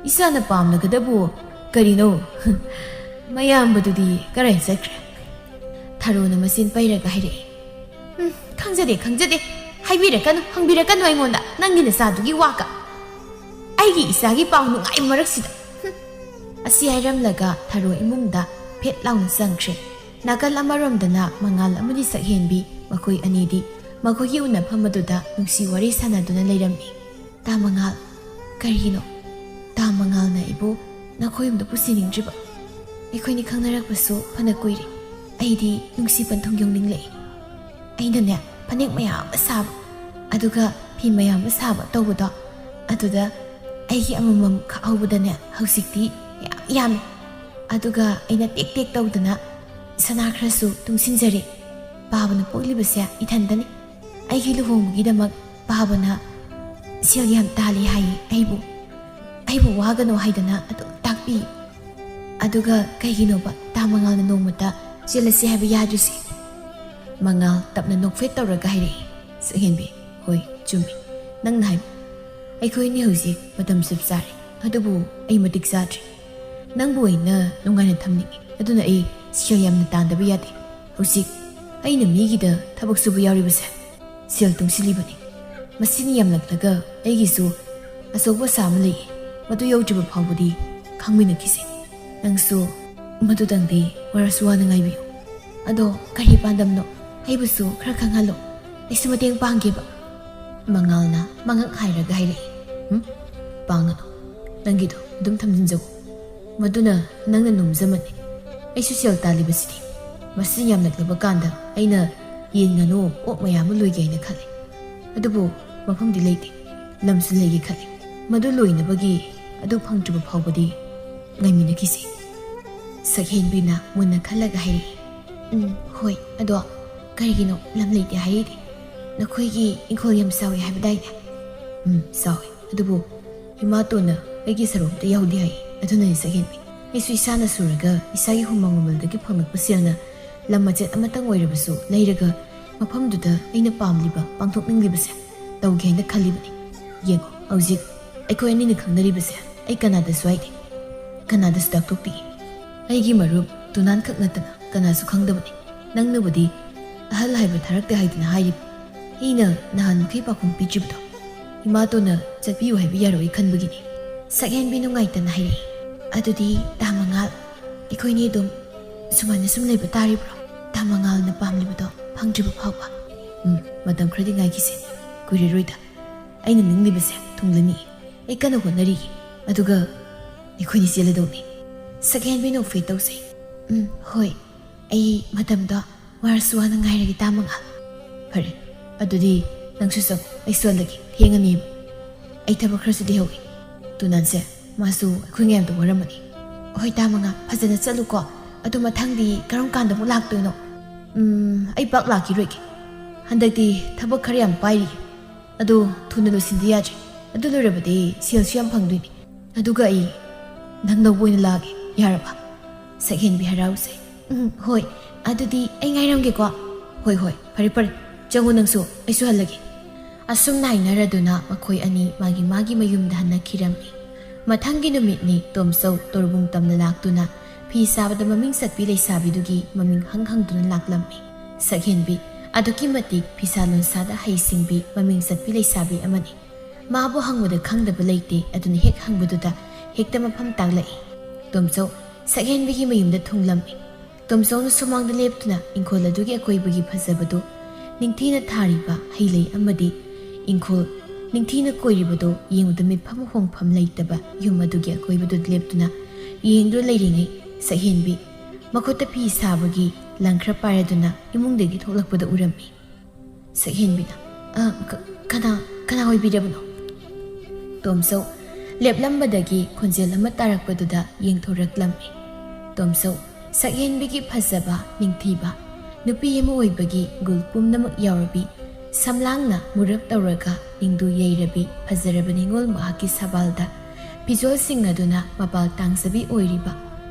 isana pamlagadabu karino mayambadudi karai sakre tharona masin pairaga haire khangjade haibirakanu hangbirakanu aingonda nangina sadugi waka aigi isagi pawnu ngai maraksida asi hairamlaga tharo imungda phet launa sangkre nakal amaromdana mangal amadi sakhenbi makoi anidi makoi una phamadudha nungsi wari sanaduna leirammi tamangal karino tamangal na ibu nakoyumda pusiningdriba ekhoni khangnarakpasu phana koiri aidi nungsi panthong yongninglei aina ne phanek mayam asaba aduga phi mayam asaba tawbuda aduda aigi amamam khawbuda ne hausikti yam aduga aina tek tawdana sanakhrasu tungsinjari babana poglibase ithandani aigi luhonggidamak babana silyam tali hai aibu wagano haidana adu takpi aduga kaiginoba tamangalna nongmata jelasi haiba yadusi mangal tapna nokfet tawraga haire sahenbi hoi chumi nang nai aikoi ni hosi matam subsari adubu ai matik satri nangbu ina nungaina thamni aduna ai silyamna tandaba yade hosi aina migida thabak subu yaribase sel tungsilibani masini yamlaklaga aigisu asoba samali ꯃꯗꯨ ꯌꯧꯗ꯭ꯔꯤꯕ ꯐꯥꯎꯕꯗꯤ ꯈꯪꯃꯤꯟꯅꯈꯤꯁꯤ ꯅꯪꯁꯨ ꯃꯗꯨꯗꯪꯗꯤ ꯋꯥꯔꯁꯨ ꯋꯥꯅ ꯉꯥꯏꯕꯤꯌꯨ ꯑꯗꯣ ꯀꯔꯤ ꯄꯥꯟꯗꯝꯅꯣ ꯑꯩꯕꯨꯁꯨ ꯈꯔ ꯈꯪꯍꯜꯂꯣ ꯑꯩꯁꯨ ꯃꯇꯦꯡ ꯄꯥꯡꯒꯦꯕ ꯃꯉꯥꯜꯅ ꯃꯉꯛ ꯍꯥꯏꯔꯒ ꯍꯥꯏꯔꯛꯏ ꯄꯥꯡꯒꯅꯨ ꯅꯪꯒꯤꯗꯣ ꯑꯗꯨꯝ ꯊꯝꯖꯤꯟꯖꯧ ꯃꯗꯨꯅ ꯅꯪꯅ ꯅꯣꯝꯖꯃꯅꯤ ꯑꯩꯁꯨ ꯁꯦꯜ ꯇꯥꯜꯂꯤꯕꯁꯤꯗꯤ ꯃꯁꯤ ꯌꯥꯝꯂꯛꯂꯕ ꯀꯥꯟꯗ ꯑꯩꯅ ꯌꯦꯟ ꯉꯥꯅꯨ ꯑꯣꯛ ꯃꯌꯥꯝ ꯑꯃ ꯂꯣꯏꯒꯦ ꯍꯥꯏꯅ ꯈꯜꯂꯤ ꯑꯗꯨꯕꯨ ꯃꯐꯝꯗꯤ ꯂꯩꯇꯦ ꯂꯝꯁꯨ ꯂꯩꯒꯦ ꯈꯜꯂꯤ ꯃꯗꯨ ꯂꯣꯏꯅꯕꯒꯤ ꯑꯗꯨ ꯐꯪꯗ꯭ꯔꯤꯕ ꯐꯥꯎꯕꯗꯤ ꯉꯥꯏꯃꯤꯟꯅꯈꯤꯁꯤ ꯁꯛꯍꯦꯟꯕꯤꯅ ꯃꯨꯟꯅ ꯈꯜꯂꯒ ꯍꯥꯏꯔꯛꯏ ꯍꯣꯏ ꯑꯗꯣ ꯀꯔꯤꯒꯤꯅꯣ ꯂꯝ ꯂꯩꯇꯦ ꯍꯥꯏꯔꯤꯗꯤ ꯅꯈꯣꯏꯒꯤ ꯏꯪꯈꯣꯜ ꯌꯥꯝ ꯆꯥꯎꯋꯤ ꯍꯥꯏꯕꯗꯥꯏꯅꯦ ꯆꯥꯎꯋꯤ ꯑꯗꯨꯕꯨ ꯏꯃꯥꯇꯣꯟꯅ ꯑꯩꯒꯤ ꯁꯔꯨꯛꯇ ꯌꯥꯎꯗꯦ ꯍꯥꯏ ꯑꯗꯨꯅꯅꯤ ꯁꯛꯍꯦꯟꯕꯤ ꯑꯩꯁꯨ ꯏꯁꯥꯅ ꯁꯨꯔꯒ ꯏꯁꯥꯒꯤ ꯍꯨꯃꯥꯡ ꯃꯃꯜꯗꯒꯤ ꯐꯪꯂꯛꯄ ꯁꯦꯜꯅ ꯂꯝ ꯃꯆꯦꯠ ꯑꯃꯇꯪ ꯑꯣꯏꯔꯕꯁꯨ ꯂꯩꯔꯒ ꯃꯐꯝꯗꯨꯗ ꯑꯩꯅ ꯄꯥꯝꯂꯤꯕ ꯄꯥꯡꯊꯣꯛꯅꯤꯡꯂꯤꯕꯁꯦ ꯇꯧꯒꯦ ꯍꯥꯏꯅ ꯈꯜꯂꯤꯕꯅꯤ ꯌꯦꯡꯉꯣ ꯍꯧꯖꯤꯛ ꯑꯩꯈꯣꯏ ꯑꯅꯤꯅ ꯈꯪꯅꯔꯤꯕꯁꯦ ꯑꯩ ꯀꯅꯥꯗꯁꯨ ꯍꯥꯏꯗꯦ ꯀꯅꯥꯗꯁꯨ ꯇꯥꯛꯊꯣꯛꯄꯤꯒꯦ ꯑꯩꯒꯤ ꯃꯔꯨꯞ ꯇꯨꯅꯥꯟꯈꯛ ꯅꯠꯇꯅ ꯀꯅꯥꯁꯨ ꯈꯪꯗꯕꯅꯤ ꯅꯪꯅꯕꯨꯗꯤ ꯑꯍꯜ ꯍꯥꯏꯕ ꯊꯥꯔꯛꯇꯦ ꯍꯥꯏꯗꯅ ꯍꯥꯏꯔꯤꯕ ꯑꯩꯅ ꯅꯍꯥꯟ ꯃꯈꯩ ꯄꯥꯎꯈꯨꯝ ꯄꯤꯗ꯭ꯔꯤꯕꯗꯣ ꯏꯃꯥꯇꯣꯟꯅ ꯆꯠꯄꯤꯌꯨ ꯍꯥꯏꯕ ꯌꯥꯔꯣꯏ ꯈꯟꯕꯒꯤꯅꯤ ꯁꯛꯍꯦꯟꯕꯤ ꯅꯨꯡꯉꯥꯏꯇꯅ ꯍꯥꯏꯔꯛꯏ ꯑꯗꯨꯗꯤ ꯇꯥ ꯃꯉꯥꯜ ꯑꯩꯈꯣꯏꯅꯤ ꯑꯗꯨꯝ ꯁꯨꯃꯥꯏꯅ ꯁꯨꯝ ꯂꯩꯕ ꯇꯥꯔꯤꯕ꯭ꯔꯣ ꯇꯥ ꯃꯉꯥꯜꯅ ꯄꯥꯝꯂꯤꯕꯗꯣ ꯐꯪꯗ꯭ꯔꯤꯕ ꯐꯥꯎꯕ ꯃꯇꯝ ꯈꯔꯗꯤ ꯉꯥꯏꯈꯤꯁꯦ ꯀꯨꯏꯔꯔꯣꯏꯗ ꯑꯩꯅ ꯅꯤꯡꯂꯤꯕꯁꯦ ꯊꯨꯡꯂꯅꯤ ꯑꯩ ꯀꯟꯅ ꯍꯣꯠꯅꯔꯤꯒꯦ ꯑꯗꯨꯒ ꯑꯩꯈꯣꯏꯅꯤ ꯆꯦꯜꯂꯗꯧꯅꯤ ꯁꯛꯍꯦꯟꯕꯤ ꯅꯣꯛꯐꯦ ꯇꯧꯖꯩ ꯍꯣꯏ ꯑꯩ ꯃꯇꯝꯗꯣ ꯋꯥꯔꯁꯨ ꯋꯥꯅ ꯉꯥꯏꯔꯒꯦ ꯇꯥ ꯃꯉꯥꯜ ꯐꯔꯦ ꯑꯗꯨꯗꯤ ꯅꯪꯁꯨ ꯆꯪ ꯑꯩ ꯁꯣꯜꯂꯒꯦ ꯊꯦꯡꯉꯅꯤꯕ ꯑꯩ ꯊꯕꯛ ꯈꯔꯁꯨ ꯂꯩꯍꯧꯏ ꯇꯨꯅꯥꯟꯁꯦ ꯃꯥꯁꯨ ꯑꯩꯈꯣꯏ ꯃꯌꯥꯝꯗꯣ ꯋꯥꯔꯝꯃꯅꯤ ꯍꯣꯏ ꯇꯥ ꯃꯉꯥꯜ ꯐꯖꯅ ꯆꯠꯂꯨꯀꯣ ꯑꯗꯨ ꯃꯊꯪꯗꯤ ꯀꯔꯝ ꯀꯥꯟꯗ ꯑꯃꯨꯛ ꯂꯥꯛꯇꯣꯏꯅꯣ ꯑꯩ ꯄꯥꯛ ꯂꯥꯛꯈꯤꯔꯣꯏꯒꯦ ꯍꯟꯗꯛꯇꯤ ꯊꯕꯛ ꯈꯔ ꯌꯥꯝ ꯄꯥꯏꯔꯤ ꯑꯗꯨ ꯊꯨꯅ ꯂꯣꯏꯁꯤꯟꯗ ꯌꯥꯗ꯭ꯔꯦ ꯑꯗꯨ ꯂꯣꯏꯔꯕꯗꯤ ꯁꯦꯜꯁꯨ ꯌꯥꯝ ꯐꯪꯗꯣꯏꯅꯤ ꯑꯗꯨꯒ ꯑꯩ ꯅꯪ ꯂꯧꯕ ꯑꯣꯏꯅ ꯂꯥꯛꯑꯒꯦ ꯌꯥꯔꯕ ꯁꯛꯍꯦꯟꯕꯤ ꯍꯔꯥꯎꯖꯩ ꯍꯣꯏ ꯑꯗꯨꯗꯤ ꯑꯩ ꯉꯥꯏꯔꯝꯒꯦꯀꯣ ꯍꯣꯏ ꯐꯔꯦ ꯆꯪꯉꯨ ꯅꯪꯁꯨ ꯑꯩꯁꯨ ꯍꯜꯂꯒꯦ ꯑꯁꯨꯝꯅ ꯍꯥꯏꯅꯔꯗꯨꯅ ꯃꯈꯣꯏ ꯑꯅꯤ ꯃꯥꯒꯤ ꯃꯌꯨꯝꯗ ꯍꯟꯅꯈꯤꯔꯝꯃꯤ ꯃꯊꯪꯒꯤ ꯅꯨꯃꯤꯠꯅꯤ ꯇꯣꯝꯆꯧ ꯇꯣꯔꯕꯨꯡ ꯇꯝꯅ ꯂꯥꯛꯇꯨꯅ ꯐꯤ ꯁꯥꯕꯗ ꯃꯃꯤꯡ ꯆꯠꯄꯤ ꯂꯩꯁꯥꯕꯤꯗꯨꯒꯤ ꯃꯃꯤꯡ ꯍꯪꯗꯨꯅ ꯂꯥꯛꯂꯝꯃꯤ ꯁꯛꯍꯦꯟꯕꯤ ꯑꯗꯨꯛꯀꯤ ꯃꯇꯤꯛ ꯐꯤꯁꯥ ꯂꯣꯟꯁꯥꯗ ꯍꯩꯁꯤꯡꯕꯤ ꯃꯃꯤꯡ ꯆꯠꯄꯤ ꯂꯩꯁꯥꯕꯤ ꯑꯃꯅꯤ ꯃꯥꯕꯨ ꯍꯪꯕꯗ ꯈꯪꯗꯕ ꯂꯩꯇꯦ ꯑꯗꯨꯅ ꯍꯦꯛ ꯍꯪꯕꯗꯨꯗ ꯍꯦꯛꯇ ꯃꯐꯝ ꯇꯥꯛꯂꯛꯏ ꯇꯣꯝꯆꯧ ꯁꯛꯍꯦꯟꯕꯤꯒꯤ ꯃꯌꯨꯝꯗ ꯊꯨꯡꯂꯝꯃꯤ ꯇꯣꯝꯆꯧꯅ ꯁꯨꯃꯥꯡꯗ ꯂꯦꯞꯇꯨꯅ ꯏꯪꯈꯣꯜ ꯑꯗꯨꯒꯤ ꯑꯀꯣꯏꯕꯒꯤ ꯐꯖꯕꯗꯨ ꯅꯤꯡꯊꯤꯅ ꯊꯥꯔꯤꯕ ꯍꯩꯂꯩ ꯑꯃꯗꯤ ꯏꯪꯈꯣꯜ ꯅꯤꯡꯊꯤꯅ ꯀꯣꯏꯔꯤꯕꯗꯨ ꯌꯦꯡꯕꯗ ꯃꯤꯠꯐꯝ ꯍꯣꯡꯐꯝ ꯂꯩꯇꯕ ꯌꯨꯝ ꯑꯗꯨꯒꯤ ꯑꯀꯣꯏꯕꯗꯨꯗ ꯂꯦꯞꯇꯨꯅ ꯌꯦꯡꯗꯨꯅ ꯂꯩꯔꯤꯉꯩ ꯁꯛꯍꯦꯟꯕꯤ ꯃꯈꯨꯠꯇ ꯐꯤ ꯁꯥꯕꯒꯤ ꯂꯪ ꯈꯔ ꯄꯥꯏꯔꯗꯨꯅ ꯏꯃꯨꯡꯗꯒꯤ ꯊꯣꯛꯂꯛꯄꯗ ꯎꯔꯝꯃꯤ ꯁꯛꯍꯦꯟꯕꯤꯅ ꯀꯅꯥ ꯑꯣꯏꯕꯤꯔꯕꯅꯣ ꯇꯣꯝꯆꯧ ꯂꯦꯞꯂꯝꯕꯗꯒꯤ ꯈꯣꯟꯖꯦꯜ ꯑꯃ ꯇꯥꯔꯛꯄꯗꯨꯗ ꯌꯦꯡꯊꯣꯔꯛꯂꯝꯃꯤ ꯇꯣꯝꯆꯧ ꯁꯛꯍꯦꯟꯕꯤꯒꯤ ꯐꯖꯕ ꯅꯤꯡꯊꯤꯕ ꯅꯨꯄꯤ ꯑꯃ ꯑꯣꯏꯕꯒꯤ ꯒꯨꯜ ꯄꯨꯝꯅꯃꯛ ꯌꯥꯎꯔꯕꯤ ꯁꯝꯂꯥꯡꯅ ꯃꯨꯔꯞ ꯇꯧꯔꯒ ꯅꯤꯡꯗꯨ ꯌꯩꯔꯕꯤ ꯐꯖꯔꯕ ꯅꯤꯡꯉꯣꯜ ꯃꯍꯥꯛꯀꯤ ꯁꯕꯥꯜꯗ ꯐꯤꯖꯣꯜꯁꯤꯡ ꯑꯗꯨꯅ ꯃꯄꯥꯜ ꯇꯥꯡꯖꯕꯤ ꯑꯣꯏꯔꯤꯕ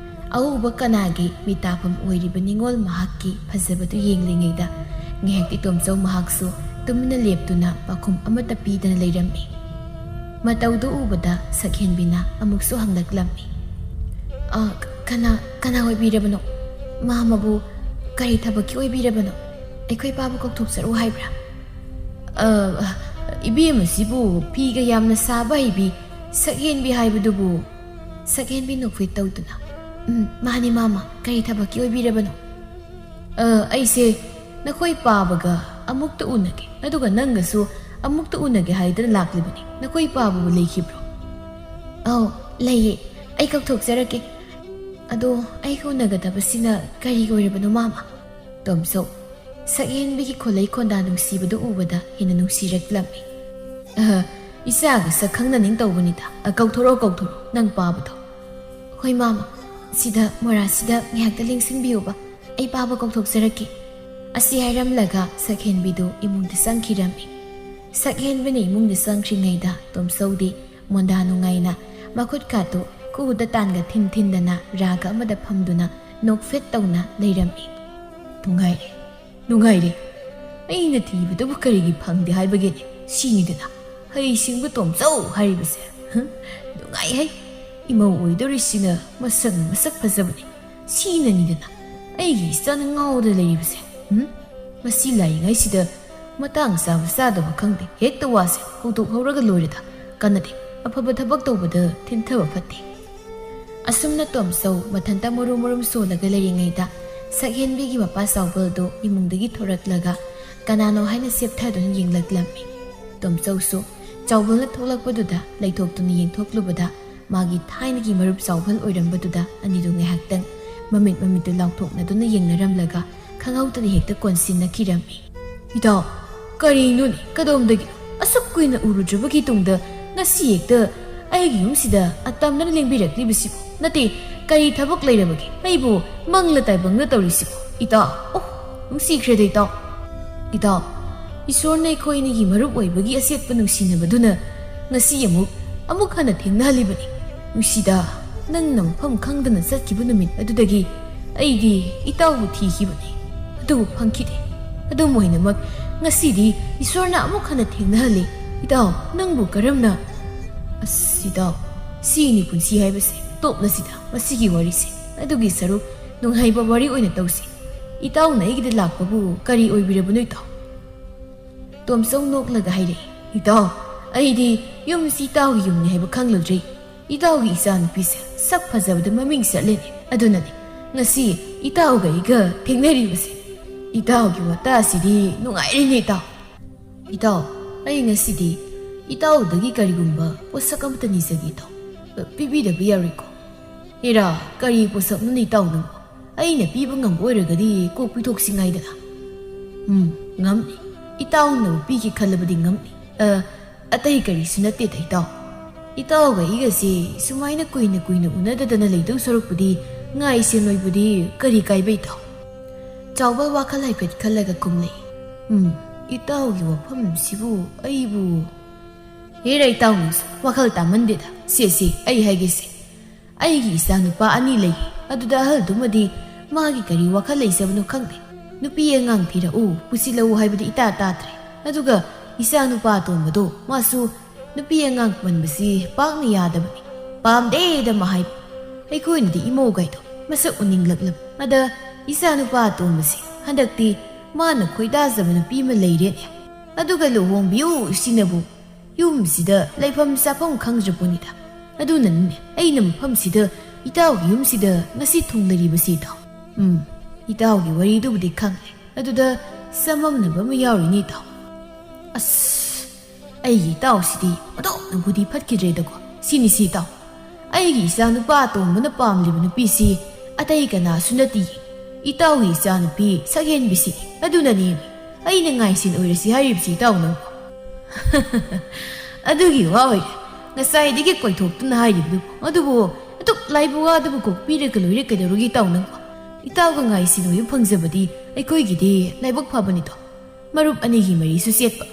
ꯑꯎꯕ ꯀꯅꯥꯒꯤ ꯃꯤꯇꯥꯐꯝ ꯑꯣꯏꯔꯤꯕ ꯅꯤꯡꯉꯣꯜ ꯃꯍꯥꯛꯀꯤ ꯐꯖꯕꯗꯨ ꯌꯦꯡꯂꯤꯉꯩꯗ ꯉꯥꯏꯍꯥꯛꯇꯤ ꯇꯣꯝꯆꯧ ꯃꯍꯥꯛꯁꯨ ꯇꯨꯃꯤꯟꯅ ꯂꯦꯞꯇꯨꯅ ꯄꯥꯎꯈꯨꯝ ꯑꯃꯠꯇ ꯄꯤꯗꯅ ꯂꯩꯔꯝꯃꯤ ꯃꯇꯧꯗꯨ ꯎꯕꯗ ꯁꯛꯍꯦꯟꯕꯤꯅ ꯑꯃꯨꯛꯁꯨ ꯍꯪꯂꯛꯂꯝꯃꯤ ꯀꯅꯥ ꯑꯣꯏꯕꯤꯔꯕꯅꯣ ꯃꯥꯃꯕꯨ ꯀꯔꯤ ꯊꯕꯛꯀꯤ ꯑꯣꯏꯕꯤꯔꯕꯅꯣ ꯑꯩꯈꯣꯏ ꯄꯥꯕꯨ ꯀꯧꯊꯣꯛꯆꯔꯛꯎ ꯍꯥꯏꯕ꯭ꯔꯥ ꯏꯕꯦꯝ ꯑꯁꯤꯕꯨ ꯐꯤꯒ ꯌꯥꯝꯅ ꯁꯥꯕ ꯍꯩꯕꯤ ꯁꯛꯍꯦꯟꯕꯤ ꯍꯥꯏꯕꯗꯨꯕꯨ ꯁꯛꯍꯦꯟꯕꯤ ꯅꯣꯛꯐꯦꯠ ꯇꯧꯗꯨꯅ ꯃꯥꯅꯤ ꯃꯥꯃ ꯀꯔꯤ ꯊꯕꯛꯀꯤ ꯑꯣꯏꯕꯤꯔꯕꯅꯣ ꯑꯩꯁꯦ ꯅꯈꯣꯏ ꯄꯥꯕꯒ ꯑꯃꯨꯛꯇ ꯎꯅꯒꯦ ꯑꯗꯨꯒ ꯅꯪꯒꯁꯨ ꯑꯃꯨꯛꯇ ꯎꯅꯒꯦ ꯍꯥꯏꯗꯅ ꯂꯥꯛꯂꯤꯕꯅꯤ ꯅꯈꯣꯏ ꯄꯥꯕꯕꯨ ꯂꯩꯈꯤꯕ꯭ꯔꯣ ꯂꯩꯌꯦ ꯑꯩ ꯀꯧꯊꯣꯛꯆꯔꯛꯀꯦ ꯑꯗꯣ ꯑꯩꯒ ꯎꯅꯒꯗꯕꯁꯤꯅ ꯀꯔꯤ ꯑꯣꯏꯔꯕꯅꯣ ꯃꯥꯃ ꯇꯣꯝꯆꯧ ꯁꯛꯍꯦꯟꯕꯤꯒꯤ ꯈꯣꯜꯂꯩ ꯈꯣꯟꯗꯥ ꯅꯨꯡꯁꯤꯕꯗꯨ ꯎꯕꯗ ꯍꯦꯟꯅ ꯅꯨꯡꯁꯤꯔꯛꯂꯝꯃꯤ ꯏꯆꯥꯒ ꯁꯛ ꯈꯪꯅꯅꯤꯡ ꯇꯧꯕꯅꯤꯗ ꯀꯧꯊꯣꯔꯛꯑꯣ ꯅꯪ ꯄꯥꯕꯗꯣ ꯍꯣꯏ ꯃꯥꯃ ꯁꯤꯗ ꯃꯣꯔꯥꯁꯤꯗ ꯉꯥꯏꯍꯥꯛꯇ ꯂꯦꯡꯁꯤꯟꯕꯤꯌꯨꯕ ꯑꯩ ꯄꯥꯕ ꯀꯧꯊꯣꯛꯆꯔꯛꯀꯦ ꯑꯁꯤ ꯍꯥꯏꯔꯝꯂꯒ ꯁꯛꯍꯦꯟꯕꯤꯗꯨ ꯏꯃꯨꯡꯗ ꯆꯪꯈꯤꯔꯝꯃꯤ ꯁꯛꯍꯦꯟꯕꯤꯅ ꯏꯃꯨꯡꯗ ꯆꯪꯈ꯭ꯔꯤꯉꯩꯗ ꯇꯣꯝꯆꯧꯗꯤ ꯃꯣꯟꯗꯥ ꯅꯨꯡꯉꯥꯏꯅ ꯃꯈꯨꯠ ꯀꯥꯇꯨ ꯀꯨꯗ ꯇꯥꯟꯒ ꯊꯤꯟꯗꯅ ꯔꯥꯒ ꯑꯃꯗ ꯐꯝꯗꯨꯅ ꯅꯣꯛꯐꯦꯠ ꯇꯧꯅ ꯂꯩꯔꯝꯃꯤ ꯅꯨꯡꯉꯥꯏꯔꯦ ꯑꯩꯅ ꯊꯤꯕꯗꯨꯕꯨ ꯀꯔꯤꯒꯤ ꯐꯪꯗꯦ ꯍꯥꯏꯕꯒꯤꯅꯤ ꯁꯤꯅꯤꯗꯅ ꯍꯩꯁꯤꯡꯕ ꯇꯣꯝꯆꯧ ꯍꯥꯏꯔꯤꯕꯁꯦ ꯅꯨꯡꯉꯥꯏꯍꯦ ꯏꯃꯧ ꯑꯣꯏꯗꯧꯔꯤꯁꯤꯅ ꯃꯁꯛ ꯐꯖꯕꯅꯤ ꯁꯤꯅꯅꯤꯗꯅ ꯑꯩꯒꯤ ꯏꯆꯥꯅ ꯉꯥꯎꯗ ꯂꯩꯔꯤꯕꯁꯦ ꯃꯁꯤ ꯂꯥꯏꯔꯤꯉꯩꯁꯤꯗ ꯃꯇꯥꯡ ꯆꯥꯕ ꯆꯥꯗꯕ ꯈꯪꯗꯦ ꯍꯦꯛꯇ ꯋꯥꯁꯦ ꯍꯧꯗꯣꯛꯍꯧꯔꯒ ꯂꯣꯏꯔꯦꯗ ꯀꯟꯅꯗꯦ ꯑꯐꯕ ꯊꯕꯛ ꯇꯧꯕꯗ ꯊꯤꯟꯊꯕ ꯐꯠꯇꯦ ꯑꯁꯨꯝꯅ ꯇꯣꯝꯆꯧ ꯃꯊꯟꯇ ꯃꯔꯨꯝ ꯁꯣꯜꯂꯒ ꯂꯩꯔꯤꯉꯩꯗ ꯁꯛꯍꯦꯟꯕꯤꯒꯤ ꯃꯄꯥ ꯆꯥꯎꯕꯜꯗꯣ ꯏꯃꯨꯡꯗꯒꯤ ꯊꯣꯔꯛꯂꯒ ꯀꯅꯥꯅꯣ ꯍꯥꯏꯅ ꯁꯦꯞꯊꯗꯨꯅ ꯌꯦꯡꯂꯛꯂꯝꯃꯤ ꯇꯣꯝꯆꯧꯁꯨ ꯆꯥꯎꯕꯜꯅ ꯊꯣꯛꯂꯛꯄꯗꯨꯗ ꯂꯩꯊꯣꯛꯇꯨꯅ ꯌꯦꯡꯊꯣꯛꯂꯨꯕꯗ ꯃꯥꯒꯤ ꯊꯥꯏꯅꯒꯤ ꯃꯔꯨꯞ ꯆꯥꯎꯕꯜ ꯑꯣꯏꯔꯝꯕꯗꯨꯗ ꯑꯅꯤꯗꯨ ꯉꯥꯏꯍꯥꯛꯇꯪ ꯃꯃꯤꯠꯇꯨ ꯂꯥꯎꯊꯣꯛꯅꯗꯨꯅ ꯌꯦꯡꯅꯔꯝꯂꯒ ꯈꯪꯍꯧꯗꯅ ꯍꯦꯛꯇ ꯀꯣꯟꯁꯤꯟꯅꯈꯤꯔꯝꯃꯤ ꯏꯇꯥꯎ ꯀꯔꯤꯅꯣꯅꯦ ꯀꯗꯣꯝꯗꯒꯤ ꯑꯁꯨꯛ ꯀꯨꯏꯅ ꯎꯔꯨꯗ꯭ꯔꯕꯒꯤ ꯇꯨꯡꯗ ꯉꯁꯤ ꯍꯦꯛꯇ ꯑꯩꯒꯤ ꯌꯨꯝꯁꯤꯗ ꯑꯇꯝꯅꯅ ꯂꯦꯡꯕꯤꯔꯛꯂꯤꯕꯁꯤꯕꯨ ꯅꯠꯇꯦ ꯀꯔꯤ ꯊꯕꯛ ꯂꯩꯔꯕꯒꯦ ꯑꯩꯕꯨ ꯃꯪꯂ ꯇꯥꯏꯕꯪꯅ ꯇꯧꯔꯤꯁꯤꯕꯨ ꯏꯇꯥꯎ ꯑꯣ ꯅꯨꯡꯁꯤꯈ꯭ꯔꯦꯗ ꯏꯇꯥꯎ ꯏꯁꯣꯔꯅ ꯑꯩꯈꯣꯏꯅꯤꯒꯤ ꯃꯔꯨꯞ ꯑꯣꯏꯕꯒꯤ ꯑꯁꯦꯠꯄ ꯅꯨꯡꯁꯤꯅꯕꯗꯨꯅ ꯉꯁꯤ ꯑꯃꯨꯛ ꯍꯟꯅ ꯊꯦꯡꯅꯍꯜꯂꯤꯕꯅꯤ ꯅꯨꯡꯁꯤꯗ ꯅꯪꯅ ꯃꯐꯝ ꯈꯪꯗꯅ ꯆꯠꯈꯤꯕ ꯅꯨꯃꯤꯠ ꯑꯗꯨꯗꯒꯤ ꯑꯩꯗꯤ ꯏꯇꯥꯎꯕꯨ ꯊꯤꯈꯤꯕꯅꯤ ꯑꯗꯨꯕꯨ ꯐꯪꯈꯤꯗꯦ ꯑꯗꯨꯝ ꯑꯣꯏꯅꯃꯛ ꯉꯁꯤꯗꯤ ꯏꯁꯣꯔꯅ ꯑꯃꯨꯛ ꯍꯟꯅ ꯊꯦꯡꯅꯍꯜꯂꯤ ꯏꯇꯥꯎ ꯅꯪꯕꯨ ꯀꯔꯝꯅ ꯑꯁ ꯏꯇꯥꯎ ꯁꯤꯅꯤ ꯄꯨꯟꯁꯤ ꯍꯥꯏꯕꯁꯦ ꯇꯣꯞꯂꯁꯤꯗ ꯃꯁꯤꯒꯤ ꯋꯥꯔꯤꯁꯦ ꯑꯗꯨꯒꯤ ꯁꯔꯨꯛ ꯅꯨꯡꯉꯥꯏꯕ ꯋꯥꯔꯤ ꯑꯣꯏꯅ ꯇꯧꯁꯤ ꯏꯇꯥꯎꯅ ꯑꯩꯒꯤꯗ ꯂꯥꯛꯄꯕꯨ ꯀꯔꯤ ꯑꯣꯏꯕꯤꯔꯕꯅꯣ ꯏꯇꯥꯎ ꯇꯣꯝꯆꯧ ꯅꯣꯛꯂꯒ ꯍꯥꯏꯔꯛꯏ ꯏꯇꯥꯎ ꯑꯩꯗꯤ ꯌꯨꯝꯁꯤ ꯏꯇꯥꯎꯒꯤ ꯌꯨꯝꯅꯤ ꯍꯥꯏꯕ ꯈꯪꯂꯨꯗ꯭ꯔꯤ ꯏꯇꯥꯎꯒꯤ ꯏꯆꯥꯅꯨꯄꯤꯁꯦ ꯁꯛ ꯐꯖꯕꯗ ꯃꯃꯤꯡ ꯆꯠꯂꯦꯅꯦ ꯑꯗꯨꯅꯅꯤ ꯉꯁꯤ ꯏꯇꯥꯎꯒ ꯑꯩꯒ ꯊꯦꯡꯅꯔꯤꯕꯁꯦ ꯏꯇꯥꯎꯒꯤ ꯋꯥꯇꯥ ꯑꯁꯤꯗꯤ ꯅꯨꯡꯉꯥꯏꯔꯦꯅꯦ ꯏꯇꯥꯎ ꯑꯩ ꯉꯁꯤꯗꯤ ꯏꯇꯥꯎꯗꯒꯤ ꯀꯔꯤꯒꯨꯝꯕ ꯄꯣꯠꯁꯛ ꯑꯃꯇ ꯅꯤꯖꯒꯦ ꯏꯇꯥꯎ ꯄꯤꯕꯤꯗꯕ ꯌꯥꯔꯣꯏꯀꯣ ꯍꯦꯔꯥ ꯀꯔꯤ ꯄꯣꯠꯁꯛꯅꯣꯅꯦ ꯏꯇꯥꯎ ꯅꯪꯕꯨ ꯑꯩꯅ ꯄꯤꯕ ꯉꯝꯕ ꯑꯣꯏꯔꯒꯗꯤ ꯀꯣꯛ ꯄꯤꯊꯣꯛꯁꯤꯉꯥꯏꯗꯅ ꯉꯝꯅꯤ ꯏꯇꯥꯎꯅꯕꯨ ꯄꯤꯒꯦ ꯈꯜꯂꯕꯗꯤ ꯉꯝꯅꯤ ꯑꯇꯩ ꯀꯔꯤꯁꯨ ꯅꯠꯇꯦꯗ ꯏꯇꯥꯎꯒ ꯑꯩꯒꯁꯦ ꯁꯨꯃꯥꯏꯅ ꯀꯨꯏꯅ ꯎꯅꯗꯗꯅ ꯂꯩꯗꯧ ꯁꯔꯨꯛꯄꯨꯗꯤ ꯉꯥꯏꯁꯦ ꯅꯣꯏꯕꯨꯗꯤ ꯀꯔꯤ ꯀꯥꯏꯕ ꯏꯇꯥꯎ ꯆꯥꯎꯕꯜ ꯋꯥꯈꯜ ꯍꯥꯏꯐꯦꯠ ꯈꯜꯂꯒ ꯀꯨꯝꯂꯛꯏ ꯏꯇꯥꯎꯒꯤ ꯋꯥꯐꯝꯁꯤꯕꯨ ꯑꯩꯕꯨ ꯍꯦꯔꯥ ꯏꯇꯥꯎꯅꯁꯨ ꯋꯥꯈꯜ ꯇꯥꯃꯟꯗꯦꯗ ꯁꯦ ꯑꯩ ꯍꯥꯏꯒꯦꯁꯦ ꯑꯩꯒꯤ ꯏꯆꯥ ꯅꯨꯄꯥ 2 ꯂꯩ ꯑꯗꯨꯗ ꯑꯍꯜꯗꯨꯃꯗꯤ ꯃꯥꯒꯤ ꯀꯔꯤ ꯋꯥꯈꯜ ꯂꯩꯖꯕꯅꯣ ꯈꯪꯗꯦ ꯅꯨꯄꯤ ꯑꯉꯥꯡ ꯊꯤꯔꯛꯎ ꯄꯨꯁꯤꯜꯂꯛꯎ ꯍꯥꯏꯕꯗꯤ ꯏꯇꯥ ꯇꯥꯗ꯭ꯔꯦ ꯑꯗꯨꯒ ꯏꯆꯥ ꯅꯨꯄꯥ ꯑꯇꯣꯟꯕꯗꯣ ꯃꯥꯁꯨ ꯅꯨꯄꯤ ꯑꯉꯥꯡ ꯄꯟꯕꯁꯤ ꯄꯥꯛꯅ ꯌꯥꯗꯕꯅꯤ ꯄꯥꯝꯗꯦꯗ ꯃꯥ ꯍꯥꯏꯕ ꯑꯩꯈꯣꯏꯅꯗꯤ ꯏꯃꯧꯒꯥꯏꯗꯣ ꯃꯁꯛ ꯎꯅꯤꯡꯂꯛꯂꯕ ꯑꯗ ꯏꯆꯥ ꯅꯨꯄꯥ ꯑꯇꯣꯟꯕꯁꯤ ꯍꯟꯗꯛꯇꯤ ꯃꯥꯅ ꯈꯣꯏꯗꯥꯖꯕ ꯅꯨꯄꯤ ꯑꯃ ꯂꯩꯔꯦꯅꯦ ꯑꯗꯨꯒ ꯂꯨꯍꯣꯡꯕꯤꯌꯨ ꯁꯤꯅꯕꯨ ꯌꯨꯝꯁꯤꯗ ꯂꯩꯐꯝ ꯆꯥꯐꯝ ꯈꯪꯗ꯭ꯔꯕꯅꯤꯗ ꯑꯗꯨꯅꯅꯤꯅꯦ ꯑꯩꯅ ꯃꯐꯝꯁꯤꯗ ꯏꯇꯥꯎꯒꯤ ꯌꯨꯝꯁꯤꯗ ꯉꯁꯤ ꯊꯨꯡꯂꯔꯤꯕꯁꯤ ꯏꯇꯥꯎ ꯏꯇꯥꯎꯒꯤ ꯋꯥꯔꯤꯗꯨꯕꯨꯗꯤ ꯈꯪꯂꯦ ꯑꯗꯨꯗ ꯆꯃꯝꯅꯕ ꯑꯃ ꯌꯥꯎꯔꯤꯅꯤ ꯏꯇꯥꯎ ꯑꯁ ꯑꯩꯒꯤ ꯏꯇꯥꯎꯁꯤꯗꯤ ꯑꯗꯣꯛꯅꯕꯨꯗꯤ ꯐꯠꯈꯤꯗ꯭ꯔꯦꯗꯀꯣ ꯁꯤꯅꯤ ꯏꯇꯥꯎ ꯑꯩꯒꯤ ꯏꯆꯥ ꯅꯨꯄꯥ ꯑꯇꯣꯝꯕꯅ ꯄꯥꯝꯂꯤꯕ ꯅꯨꯄꯤꯁꯤ ꯑꯇꯩ ꯀꯅꯥꯁꯨ ꯅꯠꯇꯤꯌꯦ ꯏꯇꯥꯎꯒꯤ ꯏꯆꯥꯅꯨꯄꯤ ꯁꯛꯍꯦꯟꯕꯤꯁꯤꯅꯤ ꯑꯗꯨꯅꯅꯦ ꯑꯩꯅ ꯉꯥꯏꯁꯤꯟ ꯑꯣꯏꯔꯁꯤ ꯍꯥꯏꯔꯤꯕꯁꯤ ꯏꯇꯥꯎ ꯅꯪꯕꯨ ꯑꯗꯨꯒꯤ ꯋꯥ ꯑꯣꯏꯔꯦ ꯉꯁꯥꯏꯗꯒꯤ ꯀꯣꯏꯊꯣꯛꯇꯨꯅ ꯍꯥꯏꯔꯤꯕꯗꯨꯕꯨ ꯑꯗꯨꯕꯨ ꯑꯗꯨꯛ ꯂꯥꯏꯕ ꯋꯥꯗꯨꯕꯨ ꯀꯣꯛꯄꯤꯔꯒ ꯂꯣꯏꯔꯦ ꯀꯩꯗꯧꯔꯒꯦ ꯏꯇꯥꯎ ꯅꯪꯕꯨ ꯏꯇꯥꯎꯒ ꯉꯥꯏꯁꯤꯟ ꯑꯣꯏꯕ ꯐꯪꯖꯕꯗꯤ ꯑꯩꯈꯣꯏꯒꯤꯗꯤ ꯂꯥꯏꯕꯛ ꯐꯕꯅꯤꯗꯣ ꯃꯔꯨꯞ ꯑꯅꯤꯒꯤ ꯃꯔꯤꯁꯨ ꯆꯦꯠꯄ